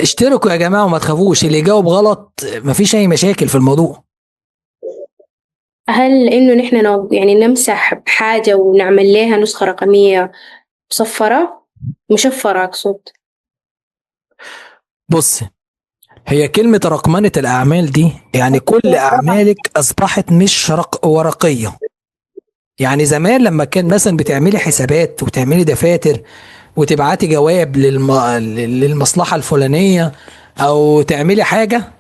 اشتركوا يا جماعة وما تخافوش، اللي يجاوب غلط مفيش أي مشاكل في الموضوع. هل إنه نحن يعني نمسح بحاجة ونعمل لها نسخة رقمية مشفرة أقصد؟ بص، هي كلمة رقمنة الأعمال دي يعني كل أعمالك أصبحت مش ورقية. يعني زمان لما كان مثلا بتعملي حسابات وتعملي دفاتر وتبعتي جواب للمصلحة الفلانية أو تعملي حاجة،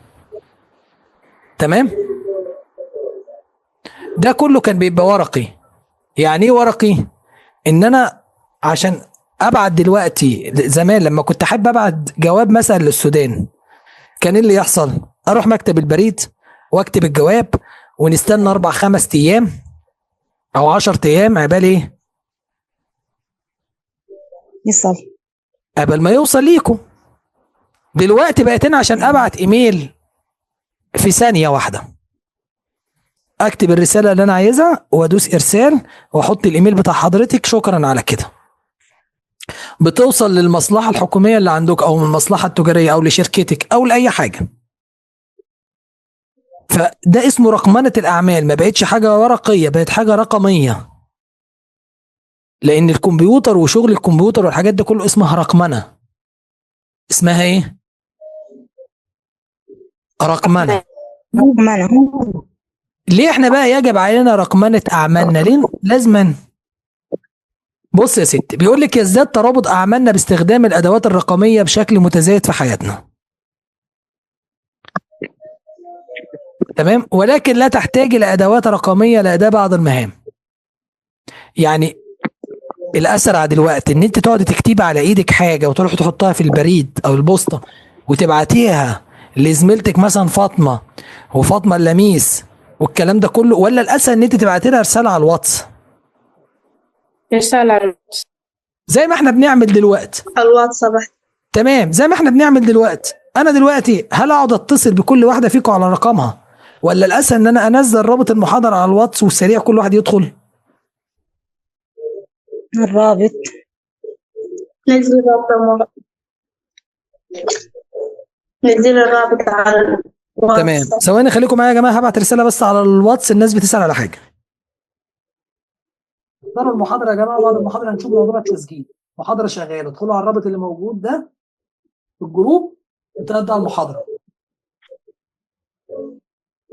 تمام، ده كله كان بيبقى ورقي. يعني ايه ورقي؟ ان انا عشان ابعت دلوقتي، زمان لما كنت احب ابعت جواب مثلا للسودان، كان إيه اللي يحصل؟ اروح مكتب البريد واكتب الجواب ونستنى 4 5 ايام او 10 ايام عبال ايه؟ يصل. قبل ما يوصل ليكم. دلوقتي بقيت انا عشان ابعت ايميل في ثانية واحدة اكتب الرسالة اللي انا عايزها وادوس ارسال واحط الايميل بتاع حضرتك، شكرا على كده، بتوصل للمصلحة الحكومية اللي عندك او المصلحة التجارية او لشركتك او لاي حاجة. فده اسمه رقمنة الاعمال، ما بقتش حاجة ورقية، بقت حاجة رقمية، لان الكمبيوتر وشغل الكمبيوتر والحاجات دي كله اسمها رقمنة. اسمها ايه؟ رقمنة. رقمنة. ليه احنا بقى يجب علينا رقمنة اعمالنا؟ ليه لازما؟ بص يا ست، بيقول لك يزداد ترابط اعمالنا باستخدام الادوات الرقمية بشكل متزايد في حياتنا، تمام، ولكن لا تحتاج الى ادوات رقمية لاداء بعض المهام. يعني الاسرع دلوقتي ان انت تقعد تكتبي على ايدك حاجه وتروح تحطها في البريد او البوسطه وتبعتيها لزميلتك مثلا فاطمه وفاطمه اللميس والكلام ده كله، ولا الاسهل ان انت تبعتي لها رساله على الواتس رسالة زي ما احنا بنعمل دلوقتي؟ على الواتساب. تمام، زي ما احنا بنعمل دلوقتي. انا دلوقتي هل اقعد اتصل بكل واحده فيكم على رقمها، ولا الاسهل ان انا انزل رابط المحاضره على الواتس والسريع كل واحد يدخل؟ الرابط. نزل الرابط نزل الرابط على الواتس. تمام، ثواني خليكم معايا يا جماعه، هبعت رساله بس على الواتس، الناس بتسال على حاجه. اختاروا المحاضرة يا جماعة، بعد المحاضرة هنشوف موضوع التسجيل. محاضرة شغالة، ادخلوا على الرابط اللي موجود ده في الجروب وتبدأ المحاضرة.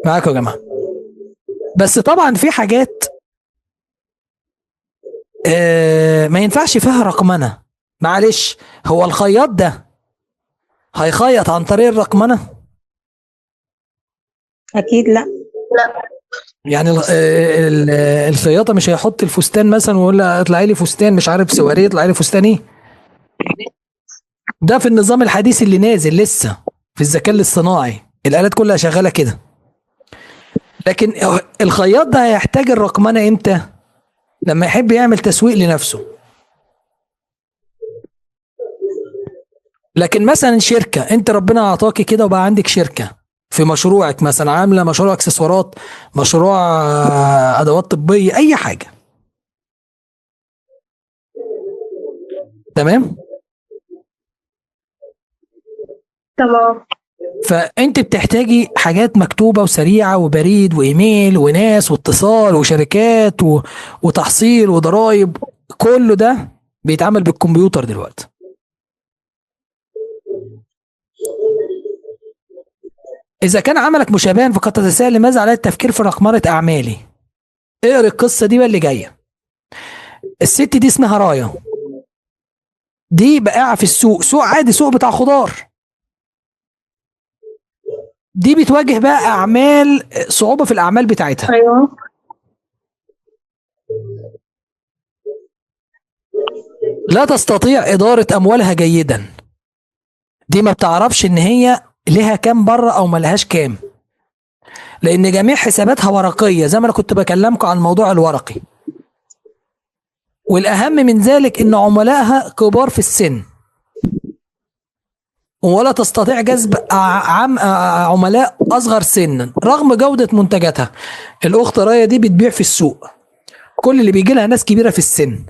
معاكم يا جماعة. بس طبعا في حاجات ما ينفعش فيها رقمنة. معلش، هو الخياط ده هيخيط عن طريق الرقمنة؟ أكيد لا. يعني الخياطة مش هيحط الفستان مثلا ويقول لها اطلعي لي فستان مش عارف سواريه، اطلعي لي فستان ايه. ده في النظام الحديث اللي نازل لسه في الذكاء الاصطناعي، الآلات كلها شغالة كده. لكن الخياط ده هيحتاج الرقمنة امتى؟ لما يحب يعمل تسويق لنفسه. لكن مثلا شركة، انت ربنا اعطاكي كده وبقى عندك شركة في مشروعك، مثلا عاملة مشروع اكسسوارات، مشروع ادوات طبية، اي حاجة، تمام. فانت بتحتاجي حاجات مكتوبة وسريعة وبريد وايميل وناس واتصال وشركات وتحصيل وضرائب، كله ده بيتعمل بالكمبيوتر دلوقتي. إذا كان عملك مشابها فقد تتساءل لماذا علي التفكير في رقمنة أعمالي؟ اقرا القصة دي بقى اللي جاية. الست دي اسمها راية، دي بائعة في السوق، سوق عادي، سوق بتاع خضار. دي بتواجه بقى أعمال، صعوبة في الأعمال بتاعتها. أيوه. لا تستطيع إدارة أموالها جيدا. دي ما بتعرفش إن هي لها كام بره أو ملهاش كام، لأن جميع حساباتها ورقية، زي ما أنا كنت بكلمكم عن الموضوع الورقي. والأهم من ذلك إن عملائها كبار في السن، ولا تستطيع جذب عملاء أصغر سنا رغم جودة منتجاتها. الأخت راية دي بتبيع في السوق، كل اللي بيجي لها ناس كبيرة في السن،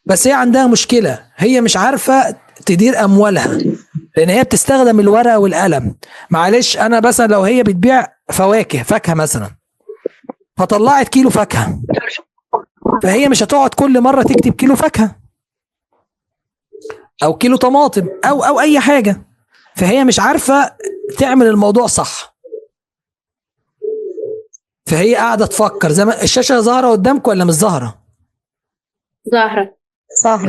بس هي عندها مشكلة، هي مش عارفة تدير اموالها، لان هي بتستخدم الورقه والقلم. معلش انا مثلا لو هي بتبيع فاكهه مثلا، فطلعت كيلو فاكهه، فهي مش هتقعد كل مره تكتب كيلو فاكهه او كيلو طماطم او اي حاجه، فهي مش عارفه تعمل الموضوع صح. فهي قاعده تفكر. زي ما الشاشه ظاهره قدامك ولا مش ظاهره؟ ظاهرة. صح.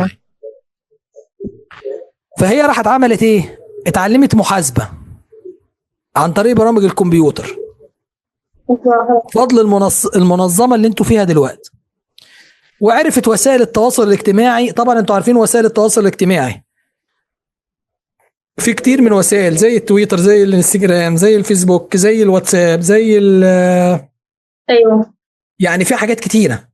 فهي راحت عملت ايه؟ اتعلمت محاسبه عن طريق برامج الكمبيوتر، فضل المنظمه اللي انتوا فيها دلوقتي. وعرفت وسائل التواصل الاجتماعي. طبعا انتوا عارفين وسائل التواصل الاجتماعي في كتير من وسائل، زي التويتر، زي الانستجرام، زي الفيسبوك، زي الواتساب، زي أيوة. يعني في حاجات كتيره،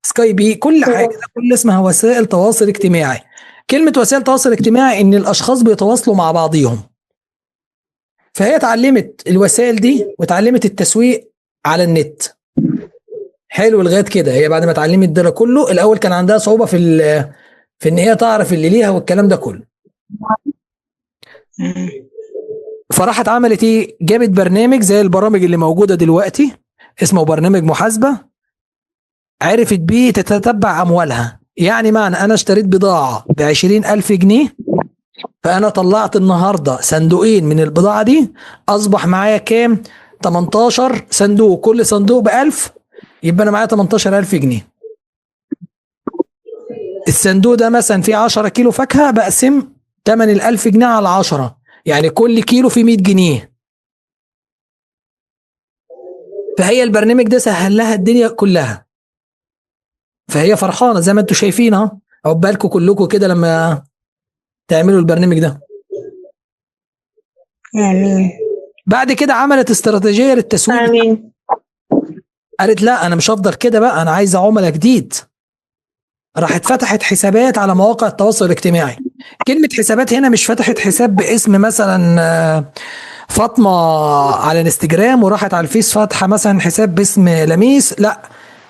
سكايبي، كل حاجه ده كل اسمها وسائل تواصل اجتماعي. كلمه وسائل تواصل اجتماعي ان الاشخاص بيتواصلوا مع بعضهم. فهي اتعلمت الوسائل دي واتعلمت التسويق على النت. حلو لغايه كده. هي بعد ما اتعلمت ده كله، الاول كان عندها صعوبه في ان هي تعرف اللي ليها والكلام ده كله. فراحت عملت ايه؟ جابت برنامج زي البرامج اللي موجوده دلوقتي، اسمه برنامج محاسبه. عرفت بيه تتتبع اموالها. يعني معنى انا اشتريت بضاعه ب20,000 جنيه، فانا طلعت النهارده صندوقين من البضاعه دي، اصبح معايا كام؟ 18 صندوق، كل صندوق ب1000، يبقى انا معايا 18,000 جنيه. الصندوق ده مثلا فيه 10 كيلو فاكهه، بقسم 8,000 جنيه على 10، يعني كل كيلو فيه 100 جنيه. فهي البرنامج ده سهل لها الدنيا كلها، فهي فرحانه زي ما انتم شايفين اهو. عقبالكم كلكم كده لما تعملوا البرنامج ده. آمين. بعد كده عملت استراتيجيه للتسويق. آمين. قالت لا انا مش هفضل كده بقى، انا عايزه عملاء جديد. راحت فتحت حسابات على مواقع التواصل الاجتماعي. كلمه حسابات هنا مش فتحت حساب باسم مثلا فاطمه على الانستجرام، وراحت على الفيس فاتحه مثلا حساب باسم لميس. لا،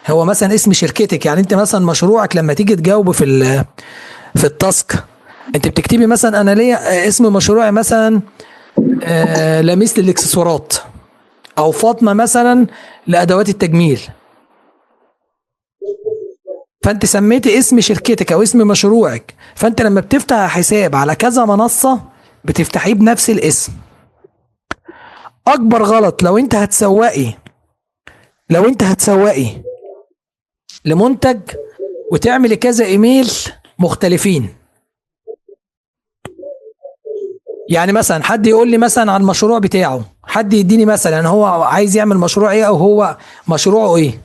هو مثلا اسم شركتك. يعني انت مثلا مشروعك لما تيجي تجاوب في التاسك، انت بتكتبي مثلا انا ليا اسم مشروعي مثلا لميس للاكسسوارات، او فاطمه مثلا لادوات التجميل. فانت سميتي اسم شركتك او اسم مشروعك، فانت لما بتفتح حساب على كذا منصه بتفتحيه بنفس الاسم. اكبر غلط لو انت هتسوقي لمنتج وتعملي كذا ايميل مختلفين. يعني مثلا حد يقول لي مثلا عن المشروع بتاعه، حد يديني مثلا هو عايز يعمل مشروع ايه، او هو مشروعه ايه.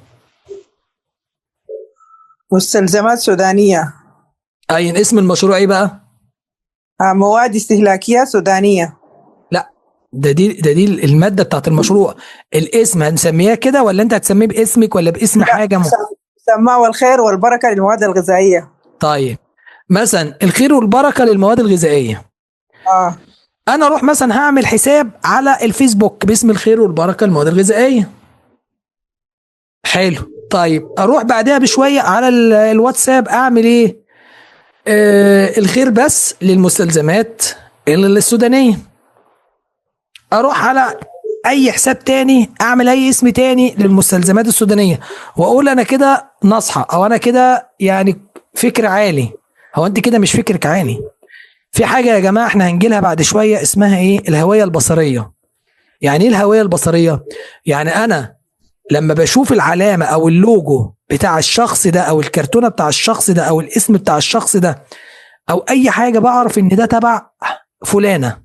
مستلزمات سودانية. اي اسم المشروع ايه بقى؟ مواد استهلاكية سودانية. لا، دي الماده بتاعت المشروع. الاسم هنسميها كده ولا انت هتسميه باسمك ولا باسم حاجه سماه الخير والبركة للمواد الغذائية. طيب مثلا الخير والبركه للمواد الغذائيه. انا اروح مثلا هعمل حساب على الفيسبوك باسم الخير والبركه للمواد الغذائيه. حلو. طيب اروح بعدها بشويه على الواتساب اعمل ايه؟ الخير بس للمستلزمات السودانيه. اروح على اي حساب تاني اعمل اي اسم تاني للمستلزمات السودانيه، واقول انا كده نصحى، او انا كده يعني فكر عالي. هو انت كده مش فكرك عالي. في حاجه يا جماعه احنا هنجيلها بعد شويه اسمها ايه؟ الهويه البصريه. يعني ايه الهويه البصريه؟ يعني انا لما بشوف العلامه او اللوجو بتاع الشخص ده، او الكرتونه بتاع الشخص ده، او الاسم بتاع الشخص ده، او اي حاجه، بعرف ان ده تبع فلانه،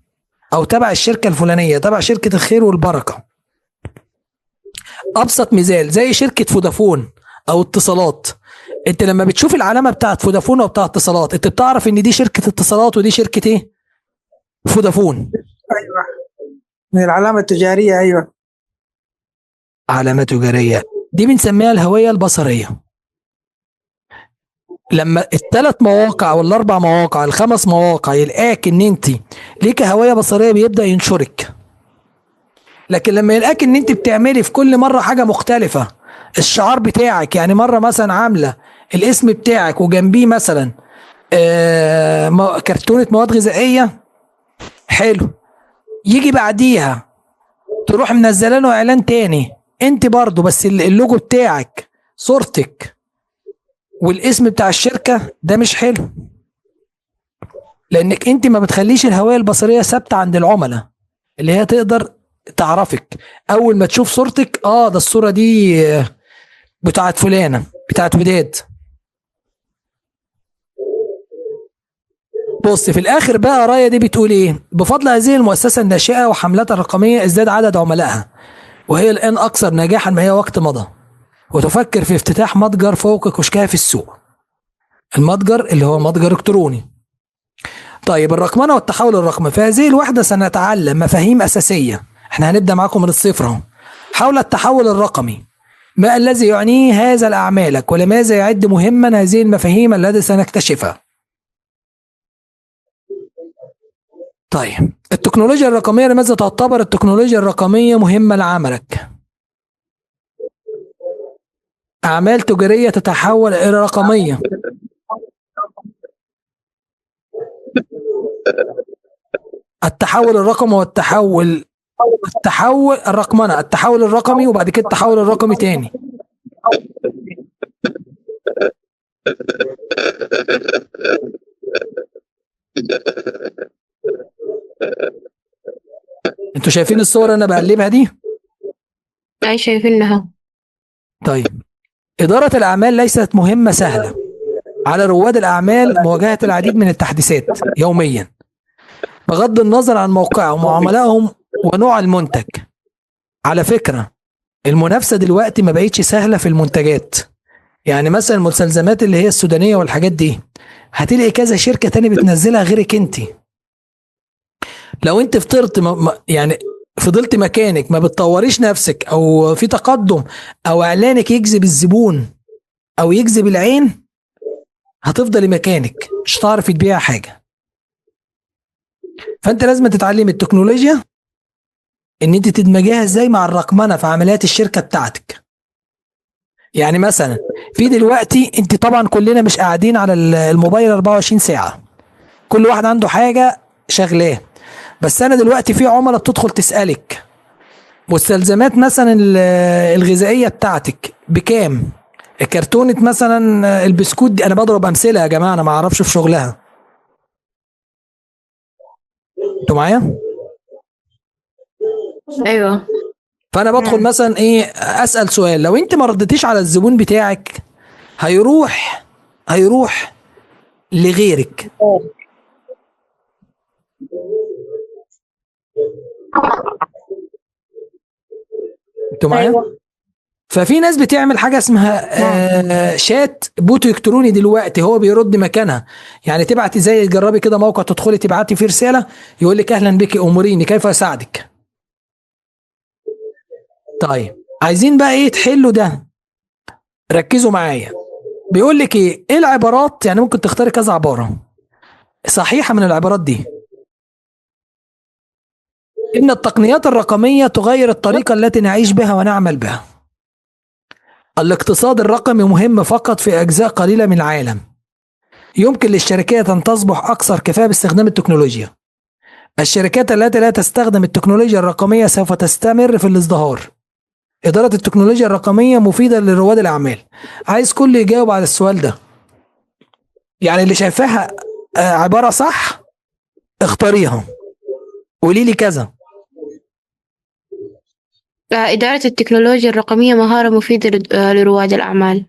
او تبع الشركه الفلانيه، تبع شركه الخير والبركه. ابسط مثال زي شركه فودافون او اتصالات. انت لما بتشوف العلامه بتاعت فودافون او بتاعت اتصالات، انت بتعرف ان دي شركه اتصالات ودي شركه ايه؟ فودافون. أيوة، من العلامة التجارية. أيوة، علامه تجاريه. دي بنسميها الهويه البصريه. لما الثلاث مواقع او الاربع مواقع الخمس مواقع يلقاك ان انت ليك هويه بصريه، بيبدا ينشرك. لكن لما يلقاك ان انت بتعملي في كل مره حاجه مختلفه، الشعار بتاعك يعني مره مثلا عامله الاسم بتاعك وجنبيه مثلا كرتونة مواد غذائية، حلو. يجي بعديها تروح منزله له اعلان تاني، انت برضو بس اللوجو بتاعك، صورتك والاسم بتاع الشركة، ده مش حلو، لانك انت ما بتخليش الهوية البصرية ثابتة عند العملاء، اللي هي تقدر تعرفك اول ما تشوف صورتك، ده الصورة دي بتاعت فلانة، بتاعت وداد. بص في الاخر بقى رايا دي بتقول ايه؟ بفضل هذه المؤسسة الناشئة وحملاتها الرقمية ازداد عدد عملائها، وهي الان اكثر نجاحا ما هي وقت مضى، وتفكر في افتتاح متجر فوق كشكها في السوق. المتجر اللي هو متجر الكتروني. طيب الرقمنة والتحول الرقمي، في هذه الوحدة سنتعلم مفاهيم أساسية، احنا هنبدأ معاكم من الصفر اهو، حول التحول الرقمي، ما الذي يعنيه هذا لأعمالك، ولماذا يعد مهما هذه المفاهيم التي سنكتشفها. طيب التكنولوجيا الرقمية، لماذا تعتبر التكنولوجيا الرقمية مهمة لعملك؟ أعمال تجارية تتحول إلى رقمية. التحول الرقمي التحول الرقمنة، التحول الرقمي وبعد كده التحول الرقمي تاني. انتوا شايفين الصور انا بقلبها دي؟ أي شايفينها. طيب إدارة الأعمال ليست مهمة سهلة، على رواد الأعمال مواجهة العديد من التحديثات يوميا، بغض النظر عن موقعهم وعملائهم ونوع المنتج. على فكرة المنافسة دلوقتي ما بقتش سهلة في المنتجات، يعني مثلا المستلزمات اللي هي السودانية والحاجات دي هتلاقي كذا شركة تاني بتنزلها غيرك انت. لو انت فطرت يعني فضلت مكانك ما بتطوريش نفسك او في تقدم، او اعلانك يجذب الزبون او يجذب العين، هتفضلي مكانك مش هتعرف تبيع حاجة. فانت لازم تتعلم التكنولوجيا ان انت تدمجيها ازاي مع الرقمنة في عمليات الشركة بتاعتك. يعني مثلا في دلوقتي انت طبعا كلنا مش قاعدين على الموبايل 24 ساعة، كل واحد عنده حاجة شغلاه، بس انا دلوقتي في عملاء بتدخل تسألك مستلزمات مثلا الغذائية بتاعتك بكام، كرتونة مثلا البسكوت دي، انا بضرب امثلة يا جماعة انا ما اعرفش في شغلها، انتوا معايا؟ أيوة. فانا بدخل مثلا ايه اسأل سؤال، لو انت ما ردتيش على الزبون بتاعك هيروح لغيرك. انتوا معايا؟ أيوة. ففي ناس بتعمل حاجه اسمها شات بوت الكتروني دلوقتي، هو بيرد مكانها، يعني تبعتي زي تجربي كده موقع، تدخلي تبعتي فيه رساله يقول لك اهلا بك اموريني كيف اساعدك. طيب عايزين بقى ايه تحلوا ده؟ ركزوا معايا. بيقول لك ايه العبارات، يعني ممكن تختاري كذا عباره صحيحه من العبارات دي. ان التقنيات الرقميه تغير الطريقه التي نعيش بها ونعمل بها. الاقتصاد الرقمي مهم فقط في أجزاء قليلة من العالم. يمكن للشركات أن تصبح أكثر كفاءة باستخدام التكنولوجيا. الشركات التي لا تستخدم التكنولوجيا الرقمية سوف تستمر في الازدهار. إدارة التكنولوجيا الرقمية مفيدة لرواد الأعمال. عايز كل يجاوب على السؤال ده، يعني اللي شايفاها عبارة صح اختاريها، قولي لي كذا. إدارة التكنولوجيا الرقمية مهارة مفيدة لرواد الأعمال.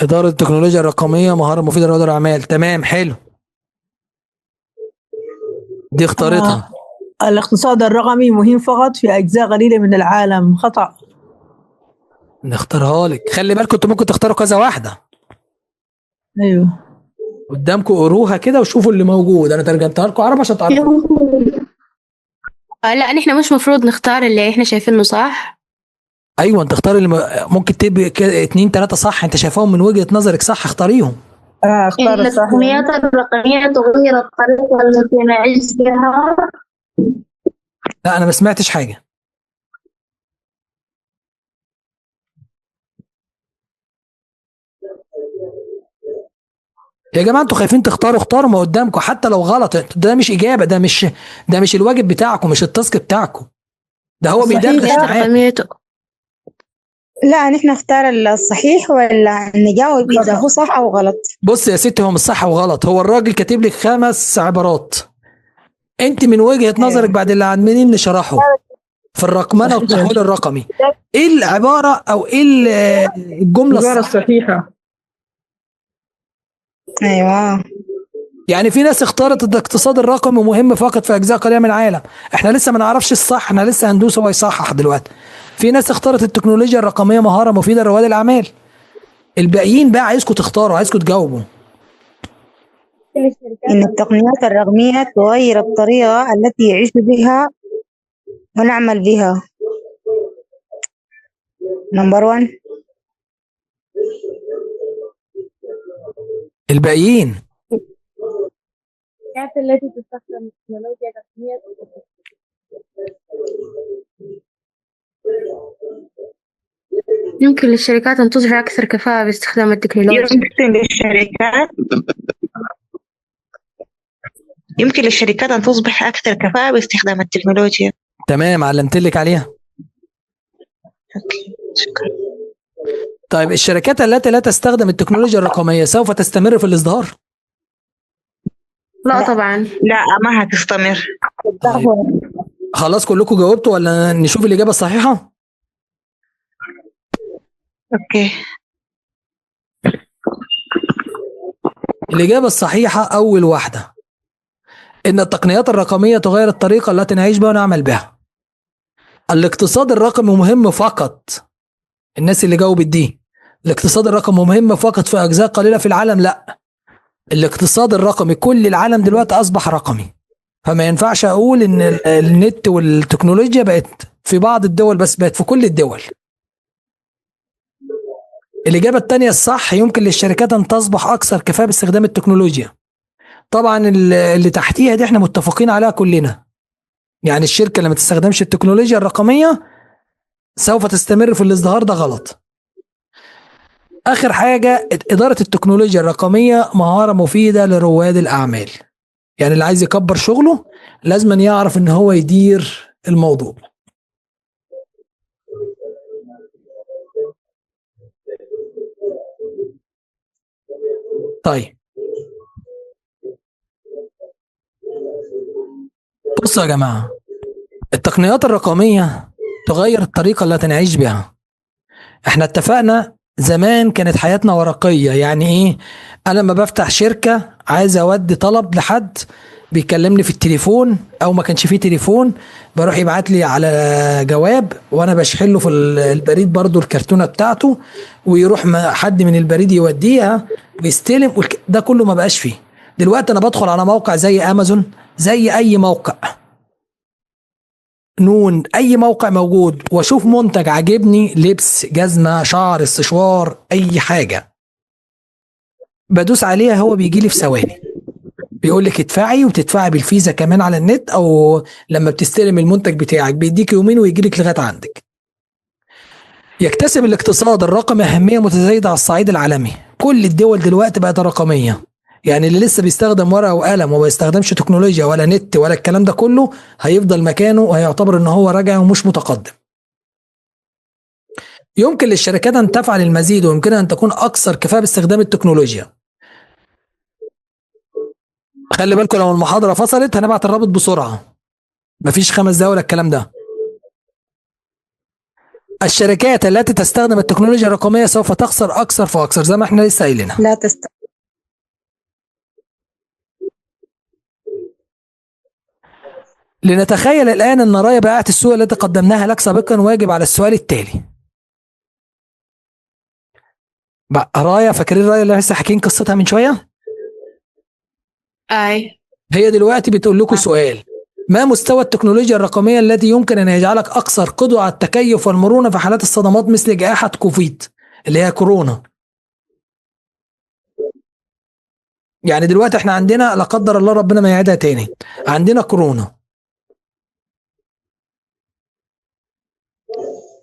إدارة التكنولوجيا الرقمية مهارة مفيدة لرواد الأعمال، تمام حلو، دي اختارتها. الاقتصاد الرقمي مهم فقط في أجزاء قليلة من العالم، خطأ. نختارها لك، خلي بالكم انتوا ممكن تختاروا كذا واحدة. أيوه. قدامكم قروها كده وشوفوا اللي موجود، انا ترجمتها لكم عربي عشان تعرفوا. لا نحن مش مفروض نختار اللي احنا شايفينه صح. ايوه انت اختار اللي ممكن تبقى اتنين تلاتة صح انت شايفاهم من وجهة نظرك صح، اختاريهم. اختار الصح. التقنيات الرقمية تغير الطريقة التي نعيش بها. لا انا ما سمعتش حاجة. يا جماعه انتوا خايفين تختاروا، اختاروا ما قدامكم حتى لو غلط. ده مش اجابه، ده مش الواجب بتاعكم، مش التاسك بتاعكم، ده هو الصحيح بيدردش ده معاكم. رقميته. لا، نحن نختار الصحيح ولا نجاوب إذا هو صح أو غلط؟ بص يا ستي، هو مش صح وغلط، هو الراجل كاتب لك 5 عبارات، انت من وجهة نظرك أيوة. بعد اللي عمالين نشرحه في الرقمنه والتحويل الرقمي، ايه العباره او ايه الجمله العبارة الصح؟ الصحيحة. أيوة. يعني في ناس اختارت الاقتصاد الرقمي مهم فقط في اجزاء قليله من العالم، احنا لسه ما نعرفش الصح، احنا لسه هندوس هو يصحح دلوقتي. في ناس اختارت التكنولوجيا الرقميه مهاره مفيده لرواد الاعمال. الباقيين بقى عايزكم تختاروا، عايزكم تجاوبوا. إن التقنيات الرقمية تغير الطريقة التي يعيش بها ونعمل بها. نمبر 1. الباقيين التي تستخدم التكنولوجيا الرقمية. يمكن للشركات أن تصبح أكثر كفاءة باستخدام التكنولوجيا. يمكن للشركات أن تصبح أكثر كفاءة باستخدام التكنولوجيا. تمام، علمتلك عليها. أوكي، شكرا. طيب الشركات التي لا تستخدم التكنولوجيا الرقميه سوف تستمر في الازدهار؟ لا طبعا. لا، ما هتستمر. طيب خلاص كلكم جاوبتوا ولا نشوف الإجابة الصحيحة؟ أوكي. الإجابة الصحيحة أول واحدة، إن التقنيات الرقمية تغير الطريقة التي نعيش بها ونعمل بها. الاقتصاد الرقمي مهم فقط، الناس اللي جاوبت دي، الاقتصاد الرقمي مهم فقط في أجزاء قليلة في العالم؟ لا، الاقتصاد الرقمي كل العالم دلوقتي أصبح رقمي، فما ينفعش أقول إن النت والتكنولوجيا بقت في بعض الدول بس، بقت في كل الدول. الإجابة الثانية الصح، يمكن للشركات أن تصبح أكثر كفاءة باستخدام التكنولوجيا. طبعا اللي تحتيها دي احنا متفقين عليها كلنا، يعني الشركة اللي ما تستخدمش التكنولوجيا الرقمية سوف تستمر في الازدهار، ده غلط. آخر حاجة، إدارة التكنولوجيا الرقمية مهارة مفيدة لرواد الأعمال، يعني اللي عايز يكبر شغله لازم يعرف إن هو يدير الموضوع. طيب بصوا يا جماعة، التقنيات الرقمية تغير الطريقة التي نعيش بها. احنا اتفقنا زمان كانت حياتنا ورقية، يعني ايه؟ انا لما بفتح شركة عايز اودي طلب لحد بيكلمني في التليفون، او ما كانش فيه تليفون بروح يبعت لي على جواب وانا بشحن له في البريد برضو الكرتونة بتاعته، ويروح حد من البريد يوديها ويستلم، ده كله ما بقاش فيه. دلوقتي انا بدخل على موقع زي امازون، زي اي موقع نون، اي موقع موجود، واشوف منتج عاجبني، لبس، جزمة، شعر، استشوار، اي حاجة بدوس عليها هو بيجي لي في ثواني، بيقول لك ادفعي، وتدفعي بالفيزا كمان على النت، او لما بتستلم المنتج بتاعك بيديك يومين ويجي لك لغايه عندك. يكتسب الاقتصاد الرقمي اهميه متزايده على الصعيد العالمي، كل الدول دلوقتي بقت رقميه، يعني اللي لسه بيستخدم ورقه وقلم وما بيستخدمش تكنولوجيا ولا نت ولا الكلام ده كله هيفضل مكانه وهيعتبر ان هو راجع ومش متقدم. يمكن للشركات ان تفعل المزيد ويمكنها ان تكون اكثر كفاءه باستخدام التكنولوجيا. خلي بالكم لو المحاضرة فصلت هنبعت الرابط بسرعة، مفيش 5 دقايق ولا الكلام ده. الشركات التي تستخدم التكنولوجيا الرقمية سوف تخسر أكثر فأكثر، زي ما احنا لسه قايلينها. لا لنتخيل الآن أن رأي بائعة السوق التي قدمناها لك سابقا واجب على السؤال التالي. رايا، فاكرين رايا اللي لسه حاكين قصتها من شوية؟ أي. هي دلوقتي بتقول لكم سؤال: ما مستوى التكنولوجيا الرقمية التي يمكن أن يجعلك أكثر قدرة على التكيف والمرونة في حالات الصدمات مثل جائحة كوفيد اللي هي كورونا؟ يعني دلوقتي احنا عندنا لا قدر الله ربنا ما يعيدها تاني، عندنا كورونا.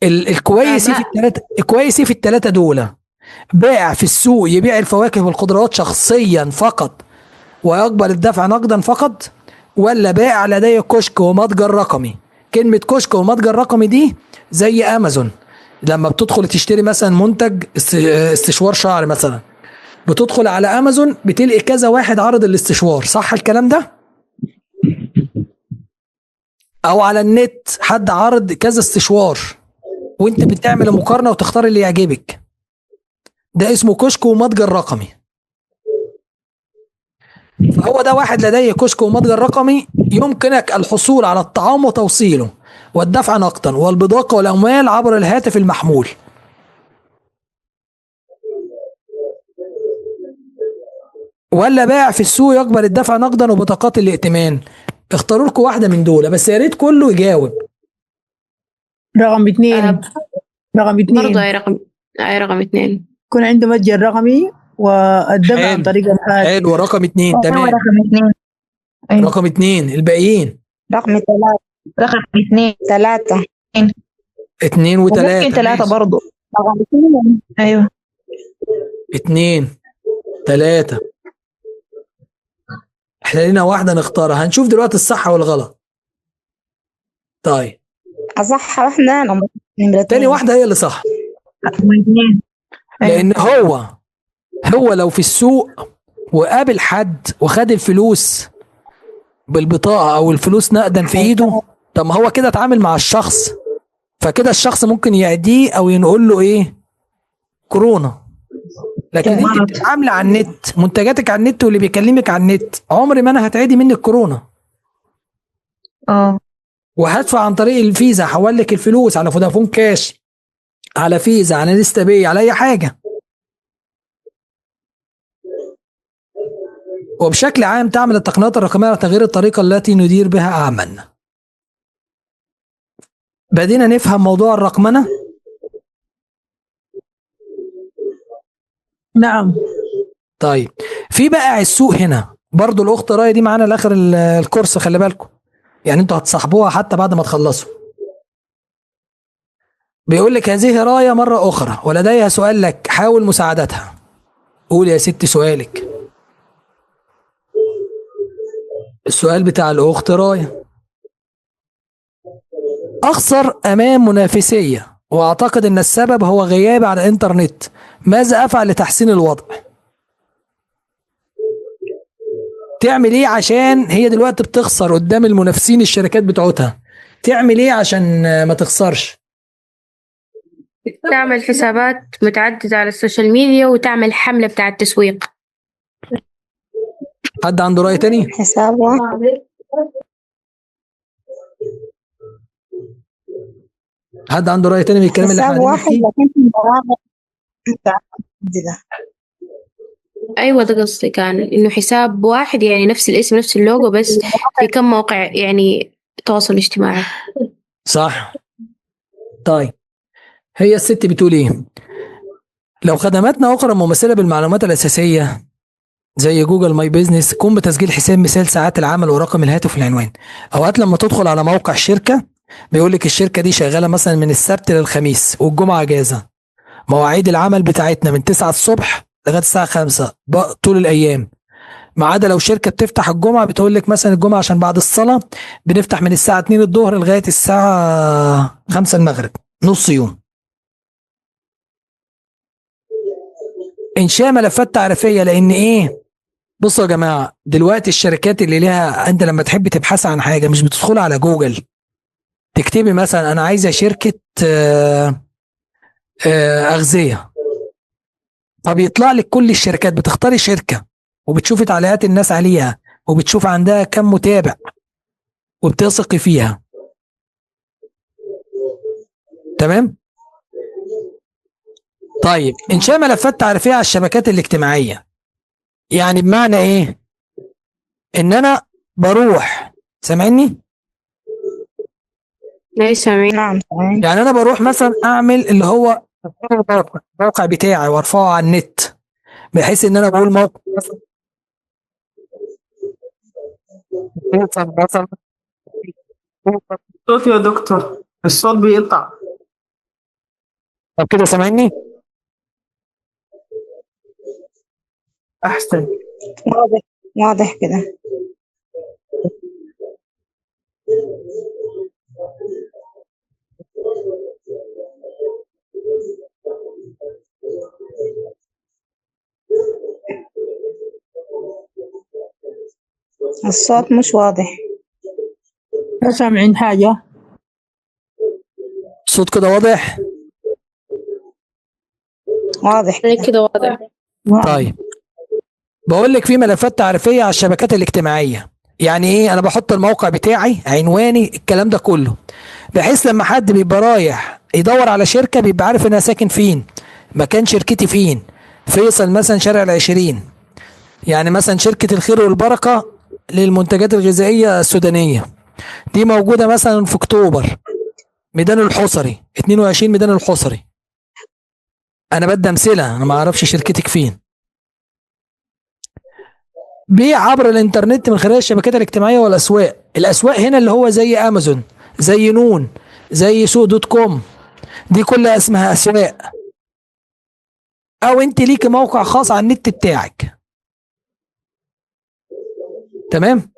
الكويس في الثلاثة دول بائع في السوق يبيع الفواكه والخضروات شخصيا فقط ويقبل الدفع نقدا فقط، ولا بائع لديه كشك ومتجر رقمي؟ كلمة كشك ومتجر رقمي دي زي امازون، لما بتدخل تشتري مثلا منتج استشوار شعر مثلا، بتدخل على امازون بتلاقي كذا واحد عرض الاستشوار، صح الكلام ده؟ او على النت حد عرض كذا استشوار وانت بتعمل مقارنة وتختار اللي يعجبك، ده اسمه كشك ومتجر رقمي. فهو ده واحد لديه كشك ومتجر رقمي يمكنك الحصول على الطعام وتوصيله والدفع نقدا والبضاعة والأموال عبر الهاتف المحمول. ولا بائع في السوق يقبل الدفع نقدا وبطاقات الائتمان؟ اختاروا لكم واحدة من دول، بس يا ريت كله يجاوب. رقم 2. رقم 2 برضه أي رقم 2. يكون عنده متجر رقمي والدفع عن طريق الهاتف. حلو، رقم 2 أيوة تمام. رقم 2. أيوة. رقم 2 الباقيين. رقم 3. رقم 2. 3. 2 و3. وممكن 3 برضو. رقم 2. ايوه 2 3. احنا لينا واحدة نختارها، هنشوف دلوقتي الصح والغلط. طيب أصح واحدة نمرة تاني واحدة هي اللي صح، رقم 2. لأن هو لو في السوق وقابل حد وخد الفلوس بالبطاقة أو الفلوس نقدا في إيده، طب ما هو كده اتعامل مع الشخص، فكده الشخص ممكن يعديه أو ينقل له إيه؟ كورونا. لكن انت بتتعاملي على النت، منتجاتك على النت واللي بيكلمك على النت، عمري ما انا هتعدي منك كورونا. وهدفع عن طريق الفيزا، هحول لك الفلوس على فودافون كاش، على فيزا، على نيستا باي، على اي حاجه. وبشكل عام تعمل التقنيات الرقميه على تغيير الطريقه التي ندير بها اعمالنا. بدينا نفهم موضوع الرقمنه. نعم. طيب في بائع السوق هنا برضو، الاخت رايه دي معانا لاخر الكورس، خلي بالكم يعني انتوا هتصاحبوها حتى بعد ما تخلصوا. بيقول لك هذه رايه مره اخرى ولديها سؤال لك، حاول مساعدتها. قول يا ست سؤالك. السؤال بتاع الاخت رايه: اخسر امام منافسيه واعتقد ان السبب هو غيابي على الانترنت، ماذا افعل لتحسين الوضع؟ تعمل ايه عشان هي دلوقتي بتخسر قدام المنافسين الشركات بتوعتها؟ تعمل ايه عشان ما تخسرش؟ تعمل حسابات متعددة على السوشيال ميديا وتعمل حملة بتاع التسويق. حد عنده رأي تاني؟ حساب واحد. حد عنده رأي تاني من الكلام اللي احنا حساب واحد فيه؟ لكن في مواقع متعددة. أيوة ده قصدي، كان إنه حساب واحد يعني نفس الاسم نفس اللوجو بس في كم موقع يعني تواصل اجتماعي. صح. طيب هي الست بتقول ايه؟ لو خدماتنا أخرى ممثلة بالمعلومات الأساسية زي جوجل ماي بيزنس، قم بتسجيل حساب مثال ساعات العمل ورقم الهاتف والعنوان. اوقات لما تدخل على موقع الشركه بيقول لك الشركه دي شغاله مثلا من السبت للخميس والجمعه اجازه، مواعيد العمل بتاعتنا من 9 الصبح لغايه الساعه 5 طول الايام، ما عدا لو شركه بتفتح الجمعه بتقول لك مثلا الجمعه عشان بعد الصلاه بنفتح من الساعه 2 الظهر لغايه الساعه 5 المغرب، نص يوم. انشاء ملفات تعريفيه، لان ايه؟ بصوا يا جماعه، دلوقتي الشركات اللي ليها، انت لما تحب تبحث عن حاجه مش بتدخل على جوجل تكتبي مثلا انا عايزه شركه اغذيه، فبيطلع لك كل الشركات، بتختاري شركه وبتشوفي تعليقات الناس عليها وبتشوف عندها كم متابع وبتثقي فيها. تمام. طيب انشاء ملفات تعريفيه على الشبكات الاجتماعيه، يعني بمعنى ايه؟ ان انا بروح، سامعني؟ ليس سامعين. نعم تمام. يعني انا بروح مثلا اعمل اللي هو الموقع بتاعي وارفعه على النت، بحيث ان انا بقول موقع مثلا. صوت يا دكتور، الصوت بيقطع. طب كده سامعني؟ أحسن. واضح واضح كده. الصوت مش واضح. لا سامعين حاجة. الصوت كده واضح؟ واضح كده. كده واضح. طيب بقول لك في ملفات تعريفيه على الشبكات الاجتماعيه. يعني ايه؟ انا بحط الموقع بتاعي، عنواني، الكلام ده كله، بحيث لما حد بيبقى رايح يدور على شركه بيبقى عارف انا ساكن فين، مكان شركتي فين. فيصل مثلا شارع العشرين، يعني مثلا شركه الخير والبركه للمنتجات الغذائيه السودانيه دي موجوده مثلا في اكتوبر، ميدان الحصري 22 ميدان الحصري. انا بدي امثله، انا ما اعرفش شركتك فين. بيع عبر الانترنت من خلال الشبكات الاجتماعيه والاسواق. الاسواق هنا اللي هو زي امازون، زي نون، زي سوق دوت كوم، دي كلها اسمها اسواق. او انت ليك موقع خاص على النت بتاعك. تمام؟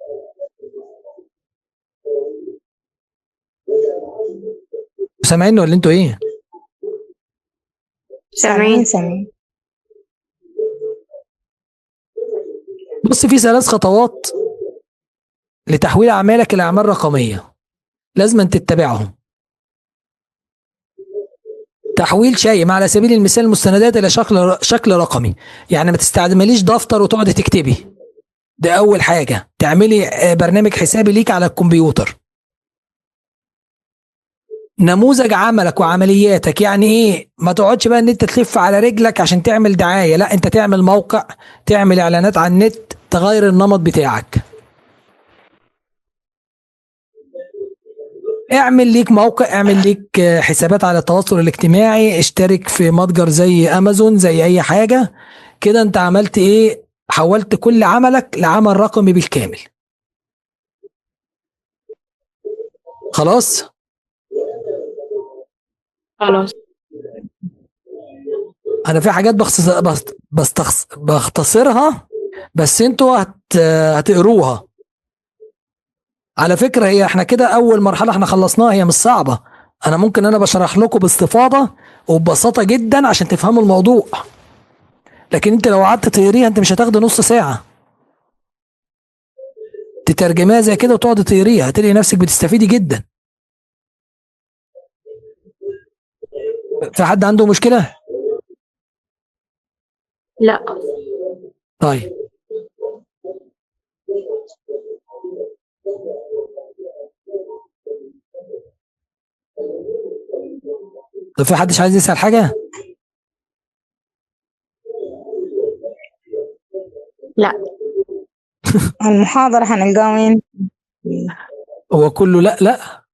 سامعيني ولا انتوا ايه؟ سامعين سامعين. بص، في 3 خطوات لتحويل اعمالك الى اعمال رقميه لازم أن تتبعهم. تحويل شيء على سبيل المثال المستندات الى شكل رقمي. يعني ما تستعمليش دفتر وتقعدي تكتبي. ده اول حاجه. تعملي برنامج حسابي ليك على الكمبيوتر. نموذج عملك وعملياتك. يعني ايه؟ ما تقعدش بقى ان انت تلف على رجلك عشان تعمل دعايه، لا، انت تعمل موقع، تعمل اعلانات على النت، تغير النمط بتاعك. اعمل ليك موقع، اعمل ليك حسابات على التواصل الاجتماعي، اشترك في متجر زي امازون، زي اي حاجه كده. انت عملت ايه؟ حولت كل عملك لعمل رقمي بالكامل. خلاص؟ خلاص. انا في حاجات بختصرها، بس انتوا هتقروها. على فكرة هي احنا كده اول مرحلة احنا خلصناها، هي مش صعبة. انا ممكن انا بشرح لكم باستفاضة وببساطة جدا عشان تفهموا الموضوع، لكن انت لو قعدت تقريها انت مش هتاخد نص ساعة تترجمها زي كده وتقعد تقريها، هتلاقي نفسك بتستفيدي جدا. في حد عنده مشكلة؟ لا. طيب طب في حدش عايز يسأل حاجة؟ لا. المحاضرة هنلقاها وين؟ هو كله لا لا.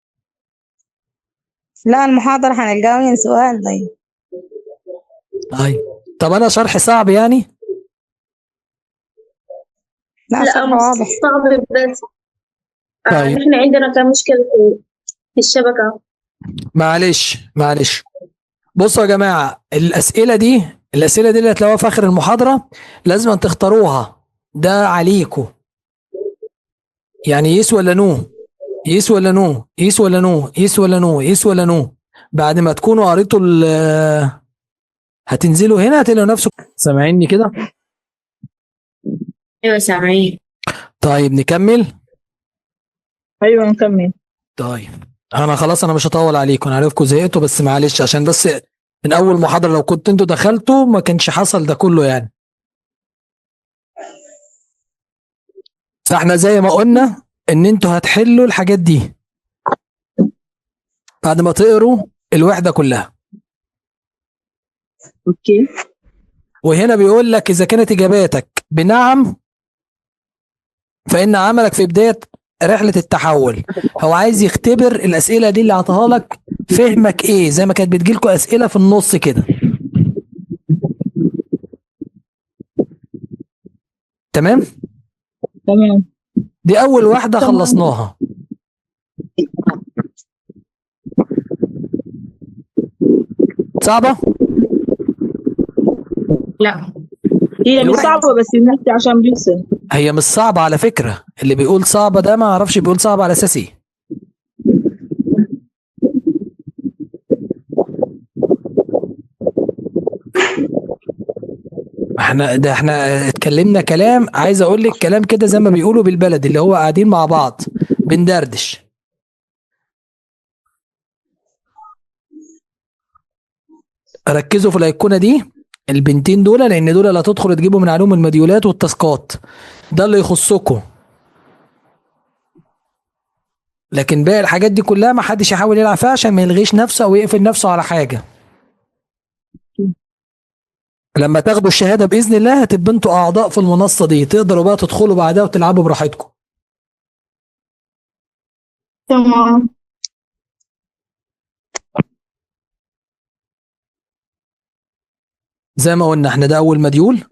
لا، المحاضرة هنلقاها وين؟ سؤال. طيب طيب طب انا شرحي صعب يعني؟ لا، شرح واضح. صعب بس طيب احنا عندنا كان مشكلة في الشبكة. معلش بصوا يا جماعة، الأسئلة دي اللي هتلاقوها في آخر المحاضرة لازم أن تختاروها، ده عليكم. يعني يس ولا نو، يس ولا نو، يس ولا نو، يس ولا نو، يس ولا نو. بعد ما تكونوا قريتوا هتنزلوا هنا هتلاقوا نفسكم سامعيني كده. ايوه سامعين. طيب نكمل. أيوة نكمل. طيب انا خلاص انا مش هطول عليكم، انا عارفكم زهقتوا، بس معلش عشان بس من اول محاضرة لو كنت انتوا دخلتوا ما كانش حصل ده كله يعني. فاحنا زي ما قلنا ان انتوا هتحلوا الحاجات دي بعد ما تقروا الوحدة كلها. أوكي. وهنا بيقول لك اذا كانت اجاباتك بنعم فان عملك في بداية رحلة التحول. هو عايز يختبر الاسئلة دي اللي عطاها لك فهمك ايه، زي ما كانت بتجيلكوا اسئلة في النص كده. تمام؟ تمام. دي اول واحدة خلصناها. صعبة؟ لا. هي مش صعبة بس النت عشان بيفصل. هي مش صعبة على فكرة، اللي بيقول صعبة ده ما اعرفش بيقول صعبة على اساس ايه. احنا اتكلمنا كلام، عايز اقول لك كلام كده زي ما بيقولوا بالبلد، اللي هو قاعدين مع بعض بندردش. ركزوا في الايقونه دي، البنتين دول، لان دول اللي هتدخلوا تجيبوا من عليهم المديولات والتاسكات، ده اللي يخصكم. لكن باقي الحاجات دي كلها ما حدش يحاول يلعب فيها عشان ما يلغيش نفسه او يقفل نفسه على حاجه. لما تاخدوا الشهاده باذن الله هتبقوا انتوا اعضاء في المنصه دي، تقدروا بقى تدخلوا بعدها وتلعبوا براحتكم. تمام. زي ما قلنا احنا ده اول مديول،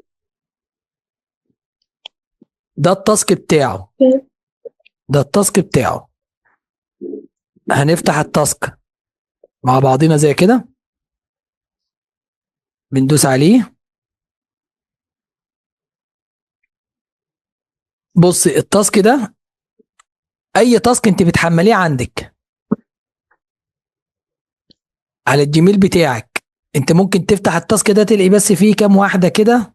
ده التاسك بتاعه، ده التاسك بتاعه. هنفتح التاسك مع بعضنا زي كده، بندوس عليه. بص التاسك ده اي تاسك انت بتحمليه عندك على الجيميل بتاعك، انت ممكن تفتح التاسك ده تلاقي بس فيه كام واحده كده